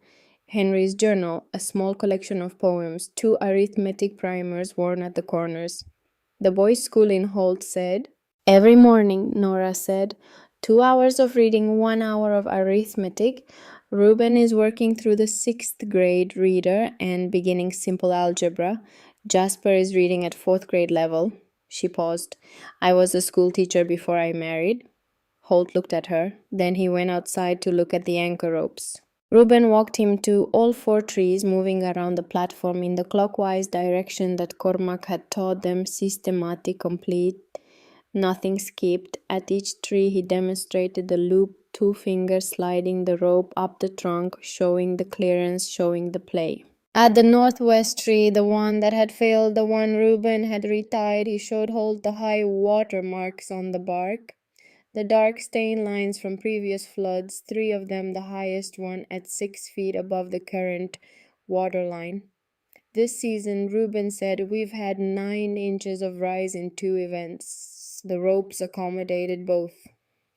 Henry's journal, a small collection of poems, 2 arithmetic primers worn at the corners. The boys' school in Holt said. Every morning, Nora said. 2 hours of reading, 1 hour of arithmetic. Reuben is working through the 6th grade reader and beginning simple algebra. Jasper is reading at 4th grade level. She paused. I was a school teacher before I married. Holt looked at her. Then he went outside to look at the anchor ropes. Reuben walked him to all 4 trees moving around the platform in the clockwise direction that Cormac had taught them, systematic, complete. Nothing skipped. At each tree he demonstrated the loop, 2 fingers sliding the rope up the trunk, showing the clearance, showing the play. At the northwest tree, the one that had failed, the one Reuben had retied, he showed Holt the high water marks on the bark. The dark stain lines from previous floods, 3 of them, the highest one at 6 feet above the current waterline. This season, Reuben said, we've had 9 inches of rise in 2 events. The ropes accommodated both.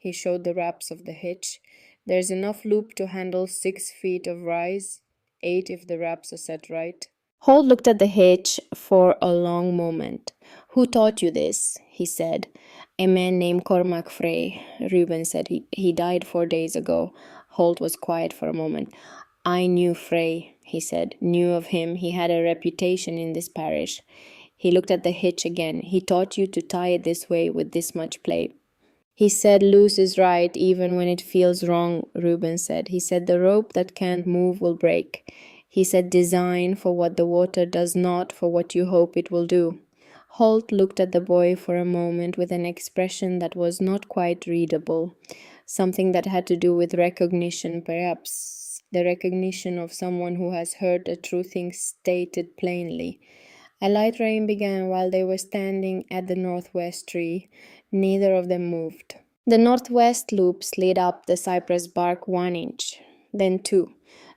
He showed the wraps of the hitch. There's enough loop to handle 6 feet of rise, 8 if the wraps are set right. Holt looked at the hitch for a long moment. Who taught you this? He said. A man named Cormac Frey, Reuben said. He died 4 days ago. Holt was quiet for a moment. I knew Frey, he said. Knew of him. He had a reputation in this parish. He looked at the hitch again. He taught you to tie it this way with this much play. He said loose is right even when it feels wrong, Reuben said. He said the rope that can't move will break. He said design for what the water does not for what you hope it will do. Holt looked at the boy for a moment with an expression that was not quite readable. Something that had to do with recognition, perhaps the recognition of someone who has heard a true thing stated plainly. A light rain began while they were standing at the northwest tree. Neither of them moved. The northwest loop slid up the cypress bark 1 inch, then 2.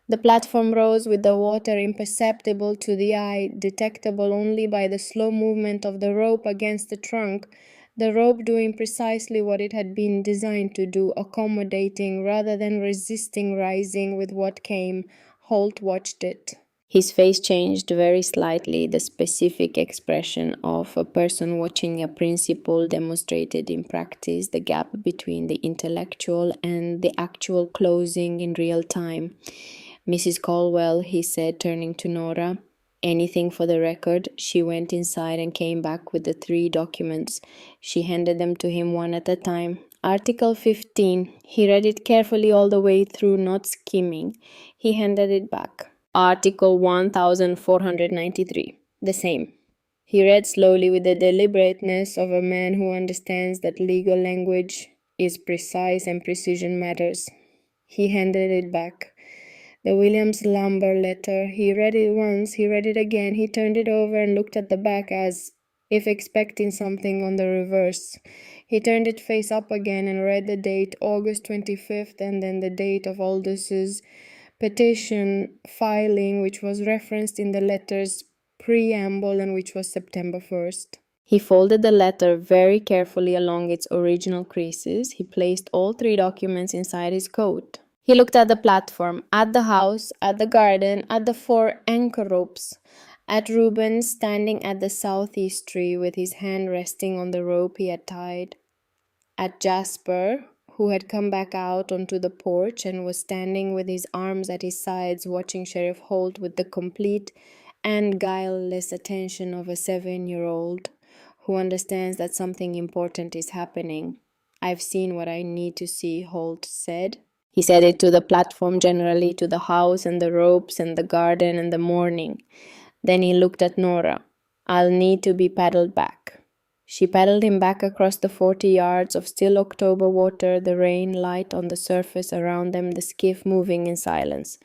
The platform rose with the water imperceptible to the eye, detectable only by the slow movement of the rope against the trunk, the rope doing precisely what it had been designed to do, accommodating rather than resisting rising with what came. Holt watched it. His face changed very slightly, the specific expression of a person watching a principle demonstrated in practice, the gap between the intellectual and the actual closing in real time. Mrs. Caldwell, he said, turning to Nora. Anything for the record? She went inside and came back with the 3 documents. She handed them to him one at a time. Article 15. He read it carefully all the way through, not skimming. He handed it back. Article 1493. The same. He read slowly with the deliberateness of a man who understands that legal language is precise and precision matters. He handed it back. The Williams Lumber letter. He read it once, he read it again, he turned it over and looked at the back as if expecting something on the reverse. He turned it face up again and read the date, August 25th, and then the date of Aldous' petition filing, which was referenced in the letter's preamble and which was September 1st. He folded the letter very carefully along its original creases. He placed all 3 documents inside his coat. He looked at the platform, at the house, at the garden, at the 4 anchor ropes, at Reuben standing at the southeast tree with his hand resting on the rope he had tied, at Jasper, who had come back out onto the porch and was standing with his arms at his sides watching Sheriff Holt with the complete and guileless attention of a 7-year-old who understands that something important is happening. I've seen what I need to see, Holt said. He said it to the platform generally, to the house and the ropes and the garden and the morning. Then he looked at Nora. I'll need to be paddled back. She paddled him back across the 40 yards of still October water, the rain light on the surface around them, the skiff moving in silence.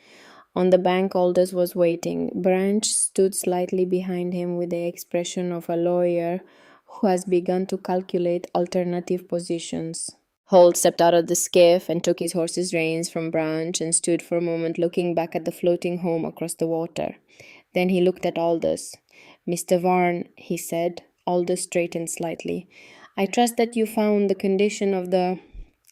On the bank, Aldous was waiting. Branch stood slightly behind him with the expression of a lawyer who has begun to calculate alternative positions. Holt stepped out of the skiff and took his horse's reins from Branch and stood for a moment looking back at the floating home across the water. Then he looked at Aldous. Mr. Varn, he said. Aldous straightened slightly. I trust that you found the condition of the...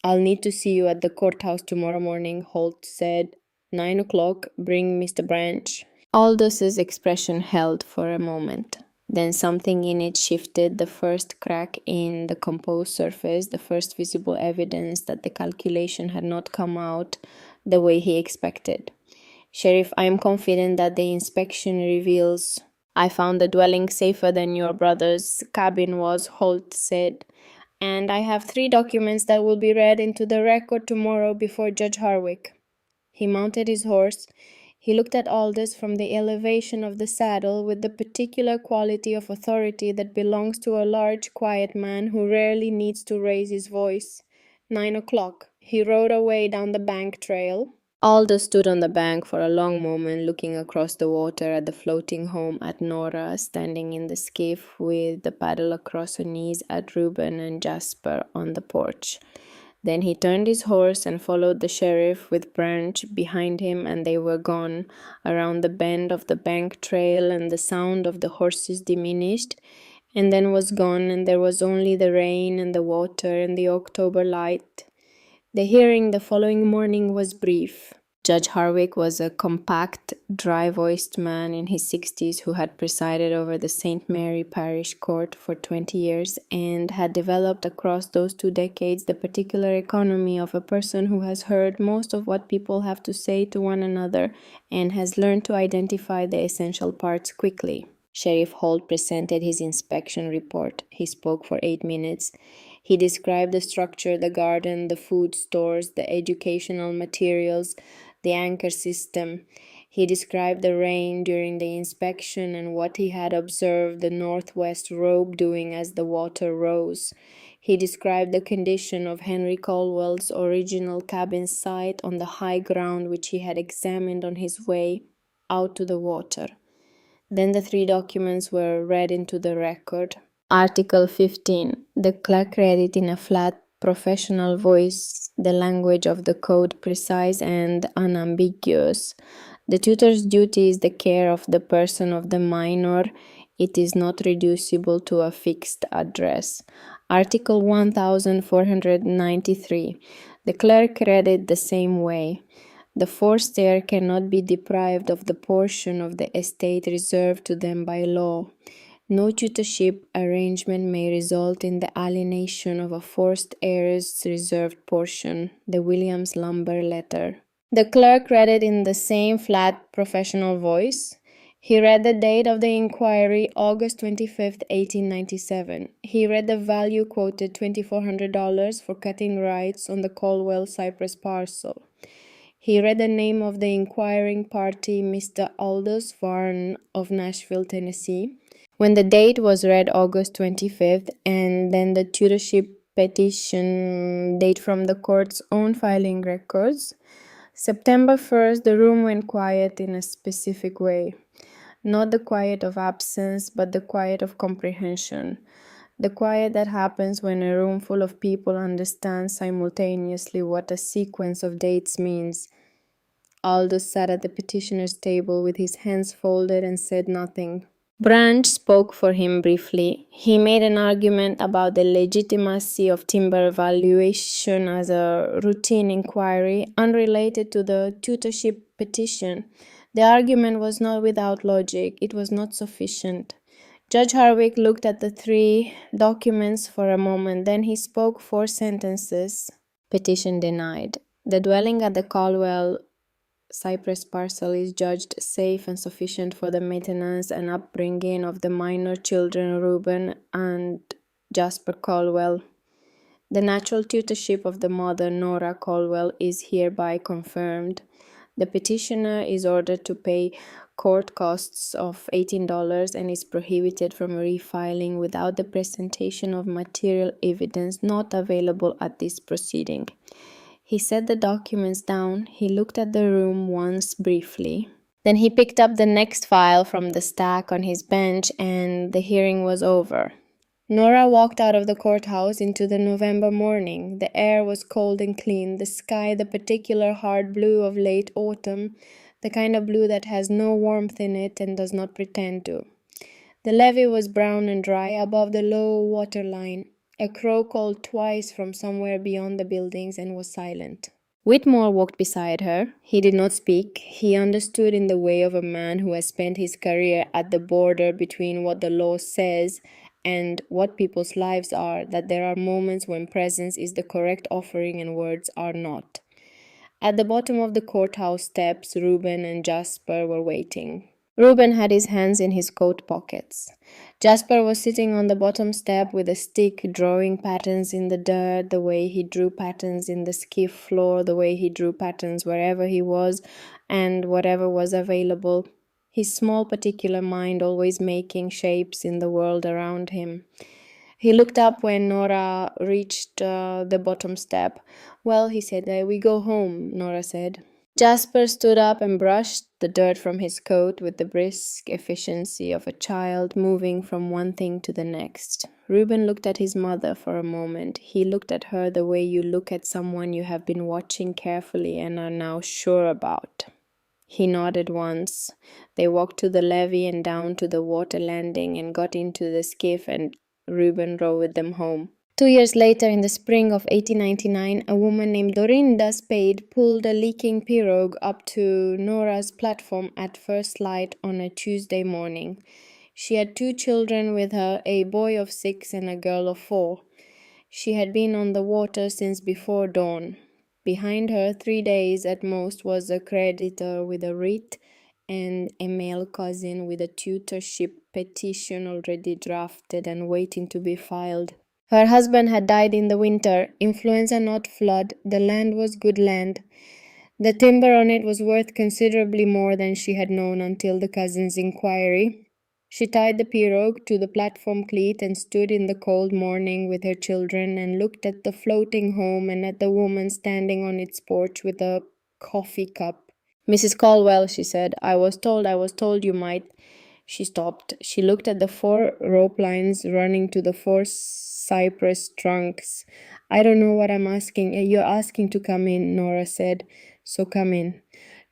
I'll need to see you at the courthouse tomorrow morning, Holt said. 9 o'clock. Bring Mr. Branch. Aldous's expression held for a moment. Then something in it shifted, the first crack in the composed surface, the first visible evidence that the calculation had not come out the way he expected. Sheriff, I am confident that the inspection reveals... I found the dwelling safer than your brother's cabin was, Holt said, and I have 3 documents that will be read into the record tomorrow before Judge Harwick. He mounted his horse. He looked at Aldous from the elevation of the saddle with the particular quality of authority that belongs to a large, quiet man who rarely needs to raise his voice. 9 o'clock. He rode away down the bank trail. Aldous stood on the bank for a long moment, looking across the water at the floating home, at Nora, standing in the skiff with the paddle across her knees, at Reuben and Jasper on the porch. Then he turned his horse and followed the sheriff with Branch behind him, and they were gone around the bend of the bank trail, and the sound of the horses diminished, and then was gone, and there was only the rain and the water and the October light. The hearing the following morning was brief. Judge Harwick was a compact, dry-voiced man in his 60s who had presided over the St. Mary Parish Court for 20 years and had developed across those 2 decades the particular economy of a person who has heard most of what people have to say to one another and has learned to identify the essential parts quickly. Sheriff Holt presented his inspection report. He spoke for 8 minutes. He described the structure, the garden, the food stores, the educational materials, the anchor system. He described the rain during the inspection and what he had observed the northwest robe doing as the water rose. He described the condition of Henry Caldwell's original cabin site on the high ground which he had examined on his way out to the water. Then the 3 documents were read into the record. Article 15. The clerk read it in a flat, professional voice, the language of the code precise and unambiguous. The tutor's duty is the care of the person of the minor. It is not reducible to a fixed address. Article 1493. The clerk read it the same way. The forced heir cannot be deprived of the portion of the estate reserved to them by law. No tutorship arrangement may result in the alienation of a forced heir's reserved portion. The Williams Lumber Letter. The clerk read it in the same flat, professional voice. He read the date of the inquiry, August 25th, 1897. He read the value quoted, $2,400 for cutting rights on the Caldwell Cypress parcel. He read the name of the inquiring party, Mr. Aldous Varn of Nashville, Tennessee. When the date was read, August 25th, and then the tutorship petition date from the court's own filing records, September 1st, the room went quiet in a specific way. Not the quiet of absence, but the quiet of comprehension. The quiet that happens when a room full of people understands simultaneously what a sequence of dates means. Aldous sat at the petitioner's table with his hands folded and said nothing. Branch spoke for him briefly. He made an argument about the legitimacy of timber valuation as a routine inquiry unrelated to the tutorship petition. The argument was not without logic. It was not sufficient. Judge Harwick looked at the 3 documents for a moment. Then he spoke 4 sentences. Petition denied. The dwelling at the Caldwell Cypress parcel is judged safe and sufficient for the maintenance and upbringing of the minor children Reuben and Jasper Caldwell. The natural tutorship of the mother, Nora Caldwell, is hereby confirmed. The petitioner is ordered to pay court costs of $18 and is prohibited from refiling without the presentation of material evidence not available at this proceeding. He set the documents down. He looked at the room once briefly. Then he picked up the next file from the stack on his bench, and the hearing was over. Nora walked out of the courthouse into the November morning. The air was cold and clean, the sky the particular hard blue of late autumn, the kind of blue that has no warmth in it and does not pretend to. The levee was brown and dry above the low water line. A crow called twice from somewhere beyond the buildings and was silent. Whitmore walked beside her. He did not speak. He understood in the way of a man who has spent his career at the border between what the law says and what people's lives are, that there are moments when presence is the correct offering and words are not. At the bottom of the courthouse steps, Reuben and Jasper were waiting. Reuben had his hands in his coat pockets. Jasper was sitting on the bottom step with a stick, drawing patterns in the dirt, the way he drew patterns in the skiff floor, the way he drew patterns wherever he was and whatever was available. His small particular mind always making shapes in the world around him. He looked up when Nora reached the bottom step. "Well," he said, "we go home," Nora said. Jasper stood up and brushed the dirt from his coat with the brisk efficiency of a child moving from one thing to the next. Reuben looked at his mother for a moment. He looked at her the way you look at someone you have been watching carefully and are now sure about. He nodded once. They walked to the levee and down to the water landing and got into the skiff, and Reuben rowed them home. 2 years later, in the spring of 1899, a woman named Dorinda Spade pulled a leaking pirogue up to Nora's platform at first light on a Tuesday morning. She had 2 children with her, a boy of 6 and a girl of 4. She had been on the water since before dawn. Behind her, 3 days at most, was a creditor with a writ and a male cousin with a tutorship petition already drafted and waiting to be filed. Her husband had died in the winter, influenza not flood, the land was good land. The timber on it was worth considerably more than she had known until the cousin's inquiry. She tied the pirogue to the platform cleat and stood in the cold morning with her children and looked at the floating home and at the woman standing on its porch with a coffee cup. "Mrs. Caldwell," she said, I was told you might." She stopped. She looked at the 4 rope lines running to the 4 cypress trunks. "I don't know what I'm asking. You're asking to come in," Nora said. "So come in."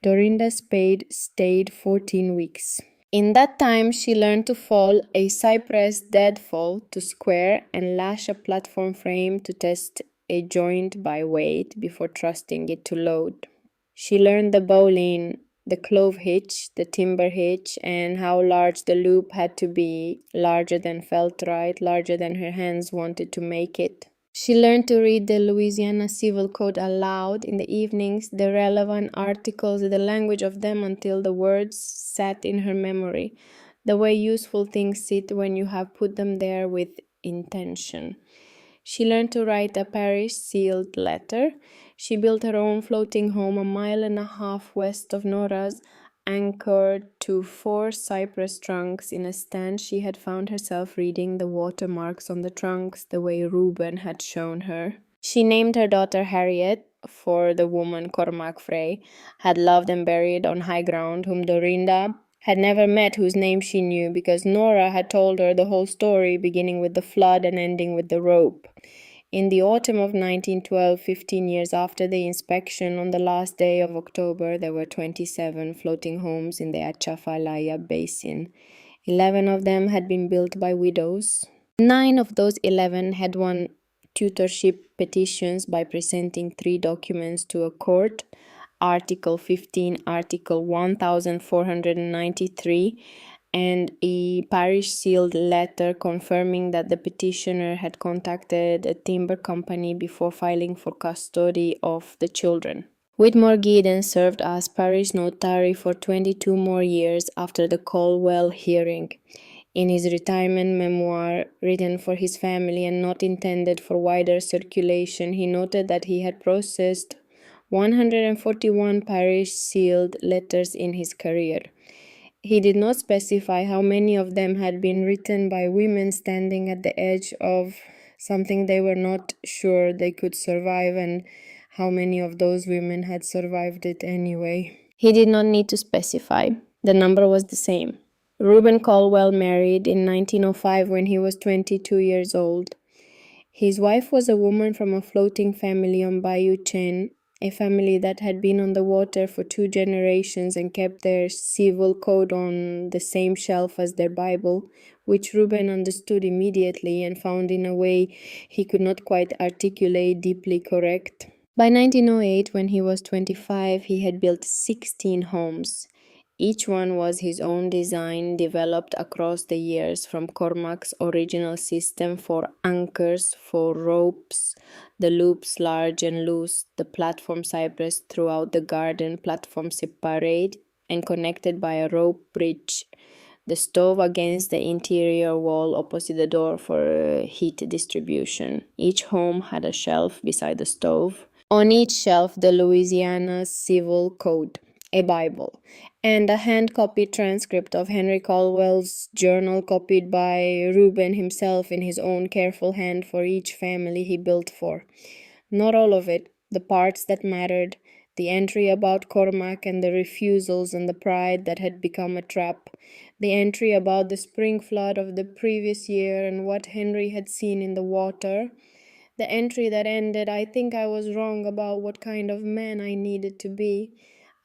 Dorinda Spade stayed 14 weeks. In that time, she learned to fall a cypress deadfall to square and lash a platform frame to test a joint by weight before trusting it to load. She learned the bowline, the clove hitch, the timber hitch, and how large the loop had to be, larger than felt right, larger than her hands wanted to make it. She learned to read the Louisiana Civil Code aloud in the evenings, the relevant articles, the language of them until the words sat in her memory, the way useful things sit when you have put them there with intention. She learned to write a parish sealed letter. She built her own floating home 1.5 miles west of Nora's, anchored to 4 cypress trunks in a stand. She had found herself reading the watermarks on the trunks the way Reuben had shown her. She named her daughter Harriet, for the woman Cormac Frey had loved and buried on high ground, whom Dorinda had never met, whose name she knew because Nora had told her the whole story, beginning with the flood and ending with the rope. In the autumn of 1912, 15 years after the inspection, on the last day of October, there were 27 floating homes in the Atchafalaya Basin. 11 of them had been built by widows. 9 of those 11 had won tutorship petitions by presenting 3 documents to a court: Article 15, Article 1493, and a parish sealed letter confirming that the petitioner had contacted a timber company before filing for custody of the children. Whitmore Gideon served as parish notary for 22 more years after the Caldwell hearing. In his retirement memoir, written for his family and not intended for wider circulation, he noted that he had processed 141 parish sealed letters in his career. He did not specify how many of them had been written by women standing at the edge of something they were not sure they could survive, and how many of those women had survived it anyway. He did not need to specify. The number was the same. Reuben Caldwell married in 1905 when he was 22 years old. His wife was a woman from a floating family on Bayou Chen, a family that had been on the water for 2 generations and kept their civil code on the same shelf as their Bible, which Reuben understood immediately and found in a way he could not quite articulate deeply correct. By 1908, when he was 25, he had built 16 homes. Each one was his own design, developed across the years, from Cormac's original system for anchors, for ropes, the loops large and loose, the platform cypress throughout the garden, platform separate and connected by a rope bridge, the stove against the interior wall opposite the door for heat distribution. Each home had a shelf beside the stove. On each shelf, the Louisiana Civil Code, a Bible, and a hand-copied transcript of Henry Caldwell's journal copied by Reuben himself in his own careful hand for each family he built for. Not all of it, the parts that mattered, the entry about Cormac and the refusals and the pride that had become a trap, the entry about the spring flood of the previous year and what Henry had seen in the water, the entry that ended, "I think I was wrong about what kind of man I needed to be.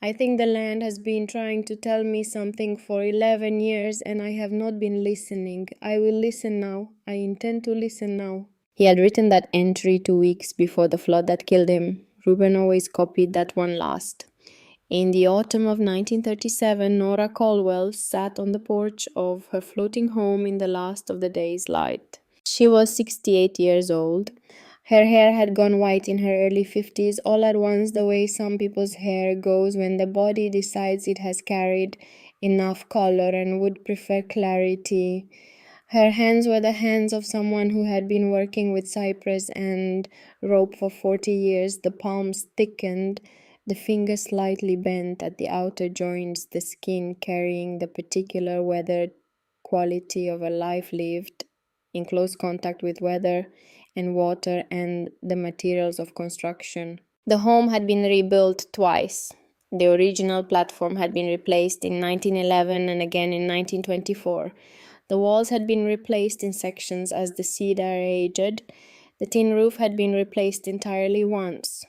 I think the land has been trying to tell me something for 11 years and I have not been listening. I will listen now. I intend to listen now." He had written that entry 2 weeks before the flood that killed him. Reuben always copied that one last. In the autumn of 1937, Nora Caldwell sat on the porch of her floating home in the last of the day's light. She was 68 years old. Her hair had gone white in her early 50s all at once, the way some people's hair goes when the body decides it has carried enough color and would prefer clarity. Her hands were the hands of someone who had been working with cypress and rope for 40 years. The palms thickened, the fingers slightly bent at the outer joints, the skin carrying the particular weathered quality of a life lived in close contact with weather and water and the materials of construction. The home had been rebuilt twice. The original platform had been replaced in 1911 and again in 1924. The walls had been replaced in sections as the cedar aged. The tin roof had been replaced entirely once.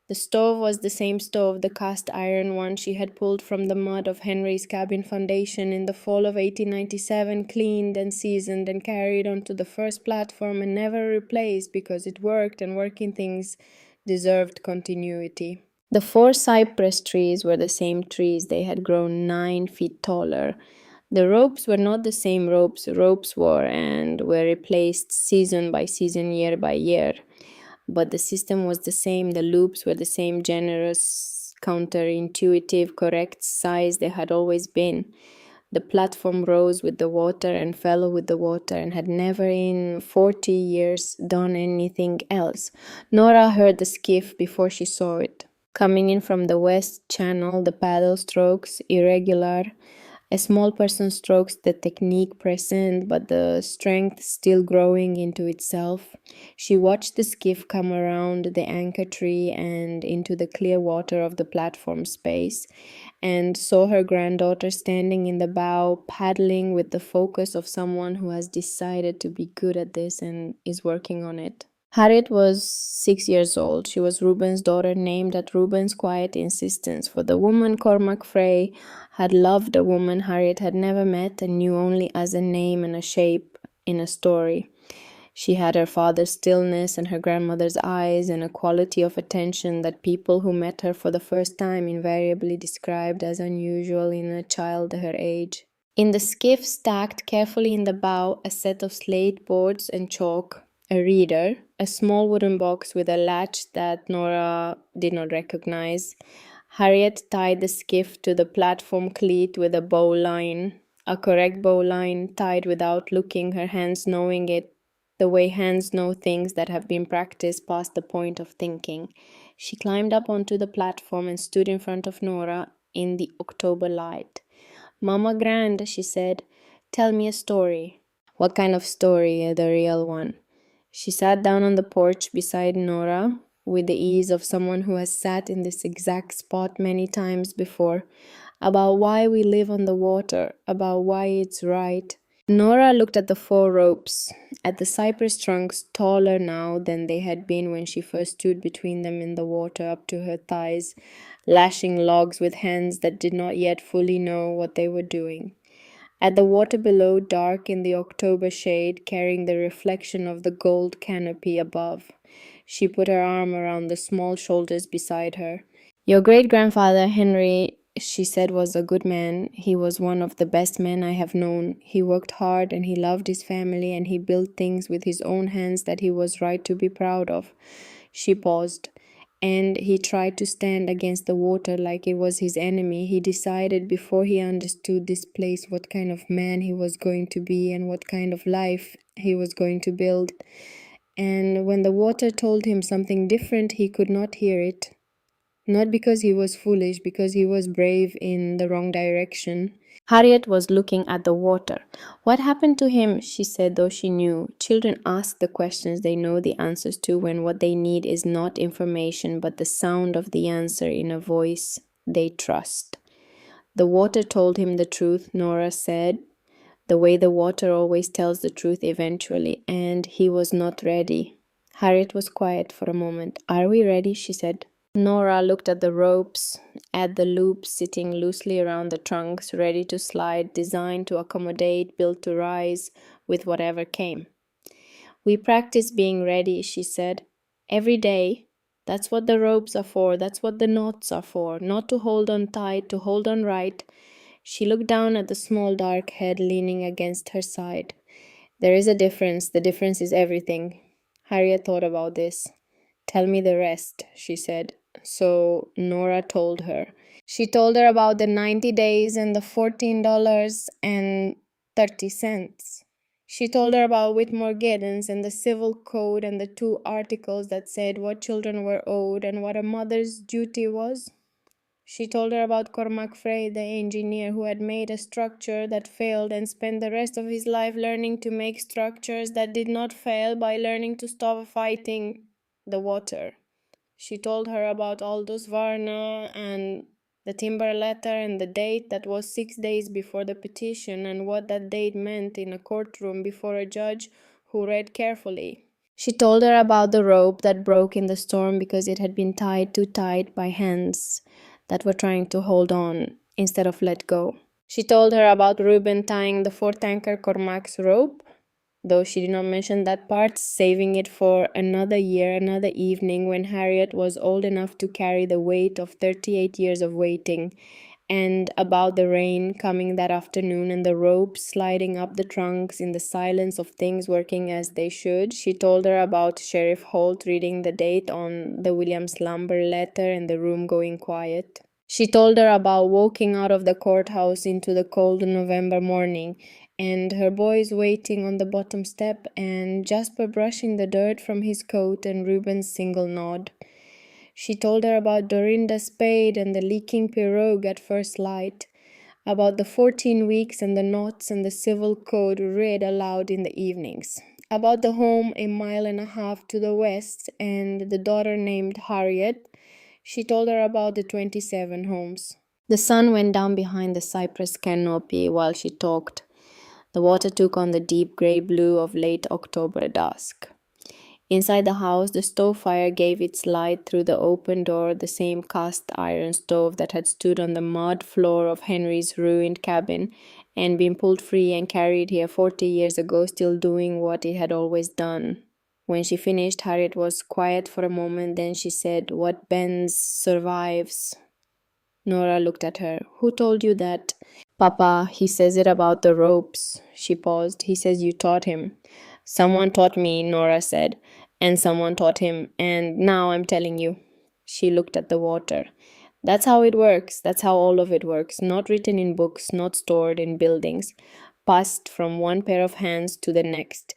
The stove was the same stove, the cast iron one she had pulled from the mud of Henry's cabin foundation in the fall of 1897, cleaned and seasoned and carried onto the first platform and never replaced because it worked and working things deserved continuity. The 4 cypress trees were the same trees. They had grown 9 feet taller. The ropes were not the same ropes were and were replaced season by season, year by year. But the system was the same. The loops were the same generous, counterintuitive, correct size they had always been. The platform rose with the water and fell with the water and had never in 40 years done anything else. Nora heard the skiff before she saw it. Coming in from the west channel, the paddle strokes, irregular. A small person strokes the technique present, but the strength still growing into itself. She watched the skiff come around the anchor tree and into the clear water of the platform space, and saw her granddaughter standing in the bow, paddling with the focus of someone who has decided to be good at this and is working on it. Harriet was 6 years old. She was Reuben's daughter, named at Reuben's quiet insistence, for the woman Cormac Frey had loved a woman Harriet had never met and knew only as a name and a shape in a story. She had her father's stillness and her grandmother's eyes and a quality of attention that people who met her for the first time invariably described as unusual in a child her age. In the skiff, stacked carefully in the bow, a set of slate boards and chalk, a reader, a small wooden box with a latch that Nora did not recognize. Harriet tied the skiff to the platform cleat with a bowline, a correct bowline, tied without looking, her hands knowing it, the way hands know things that have been practiced past the point of thinking. She climbed up onto the platform and stood in front of Nora in the October light. "Mama Grand," she said, "tell me a story." "What kind of story? The real one." She sat down on the porch beside Nora with the ease of someone who has sat in this exact spot many times before. "About why we live on the water, about why it's right." Nora looked at the 4 ropes, at the cypress trunks taller now than they had been when she first stood between them in the water up to her thighs, lashing logs with hands that did not yet fully know what they were doing. At the water below, dark in the October shade, carrying the reflection of the gold canopy above. She put her arm around the small shoulders beside her. "Your great-grandfather, Henry," she said, "was a good man. He was one of the best men I have known. He worked hard and he loved his family and he built things with his own hands that he was right to be proud of." She paused. "And he tried to stand against the water like it was his enemy. He decided before he understood this place what kind of man he was going to be and what kind of life he was going to build. And when the water told him something different, he could not hear it. Not because he was foolish, because he was brave in the wrong direction." Harriet was looking at the water. "What happened to him?" she said, though she knew. Children ask the questions they know the answers to when what they need is not information but the sound of the answer in a voice they trust. "The water told him the truth," Nora said, "the way the water always tells the truth eventually, and he was not ready." Harriet was quiet for a moment. "Are we ready?" she said. Nora looked at the ropes, at the loops sitting loosely around the trunks, ready to slide, designed to accommodate, built to rise with whatever came. We practice being ready, she said. Every day. That's what the ropes are for. That's what the knots are for. Not to hold on tight, to hold on right. She looked down at the small dark head leaning against her side. There is a difference. The difference is everything. Harriet thought about this. Tell me the rest, she said. So Nora told her. She told her about the 90 days and the $14.30. She told her about Whitmore Giddens and the civil code and the two articles that said what children were owed and what a mother's duty was. She told her about Cormac Frey, the engineer who had made a structure that failed and spent the rest of his life learning to make structures that did not fail by learning to stop fighting the water. She told her about Aldous Varna and the timber letter and the date that was 6 days before the petition and what that date meant in a courtroom before a judge who read carefully. She told her about the rope that broke in the storm because it had been tied too tight by hands that were trying to hold on instead of let go. She told her about Reuben tying the four-tanker Cormac's rope, though she did not mention that part, saving it for another year, another evening when Harriet was old enough to carry the weight of 38 years of waiting, and about the rain coming that afternoon and the ropes sliding up the trunks in the silence of things working as they should. She told her about Sheriff Holt reading the date on the Williams Lumber letter and the room going quiet. She told her about walking out of the courthouse into the cold November morning and her boys waiting on the bottom step and Jasper brushing the dirt from his coat and Reuben's single nod. She told her about Dorinda Spade and the leaking pirogue at first light, about the 14 weeks and the knots and the civil code read aloud in the evenings, about the home a mile and a half to the west and the daughter named Harriet. She told her about the 27 homes. The sun went down behind the cypress canopy while she talked. The water took on the deep grey blue of late October dusk. Inside the house, the stove fire gave its light through the open door, the same cast iron stove that had stood on the mud floor of Henry's ruined cabin and been pulled free and carried here 40 years ago, still doing what it had always done. When she finished, Harriet was quiet for a moment, then she said, "What bends survives." Nora looked at her. "Who told you that?" "Papa, he says it about the ropes." She paused. "He says you taught him." "Someone taught me," Nora said, "and someone taught him, and now I'm telling you." She looked at the water. "That's how it works. That's how all of it works. Not written in books, not stored in buildings. Passed from one pair of hands to the next.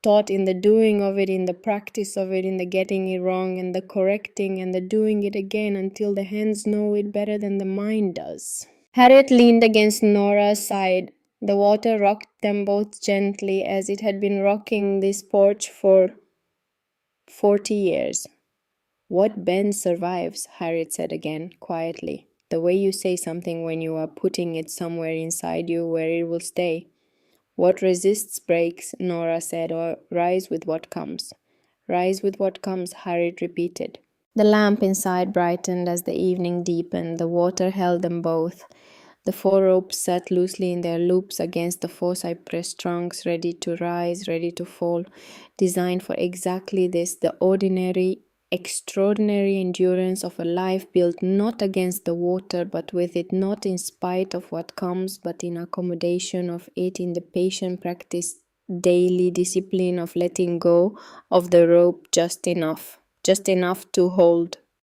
Taught in the doing of it, in the practice of it, in the getting it wrong, and the correcting, and the doing it again until the hands know it better than the mind does." Harriet leaned against Nora's side. The water rocked them both gently as it had been rocking this porch for 40 years. "What bends survives," Harriet said again, quietly. "The way you say something when you are putting it somewhere inside you where it will stay." "What resists breaks," Nora said, "or rise with what comes." "Rise with what comes," Harriet repeated. The lamp inside brightened as the evening deepened. The water held them both. The four ropes sat loosely in their loops against the four cypress trunks, ready to rise, ready to fall, designed for exactly this, the ordinary, extraordinary endurance of a life built not against the water, but with it, not in spite of what comes, but in accommodation of it, in the patient practice, daily discipline of letting go of the rope just enough to hold.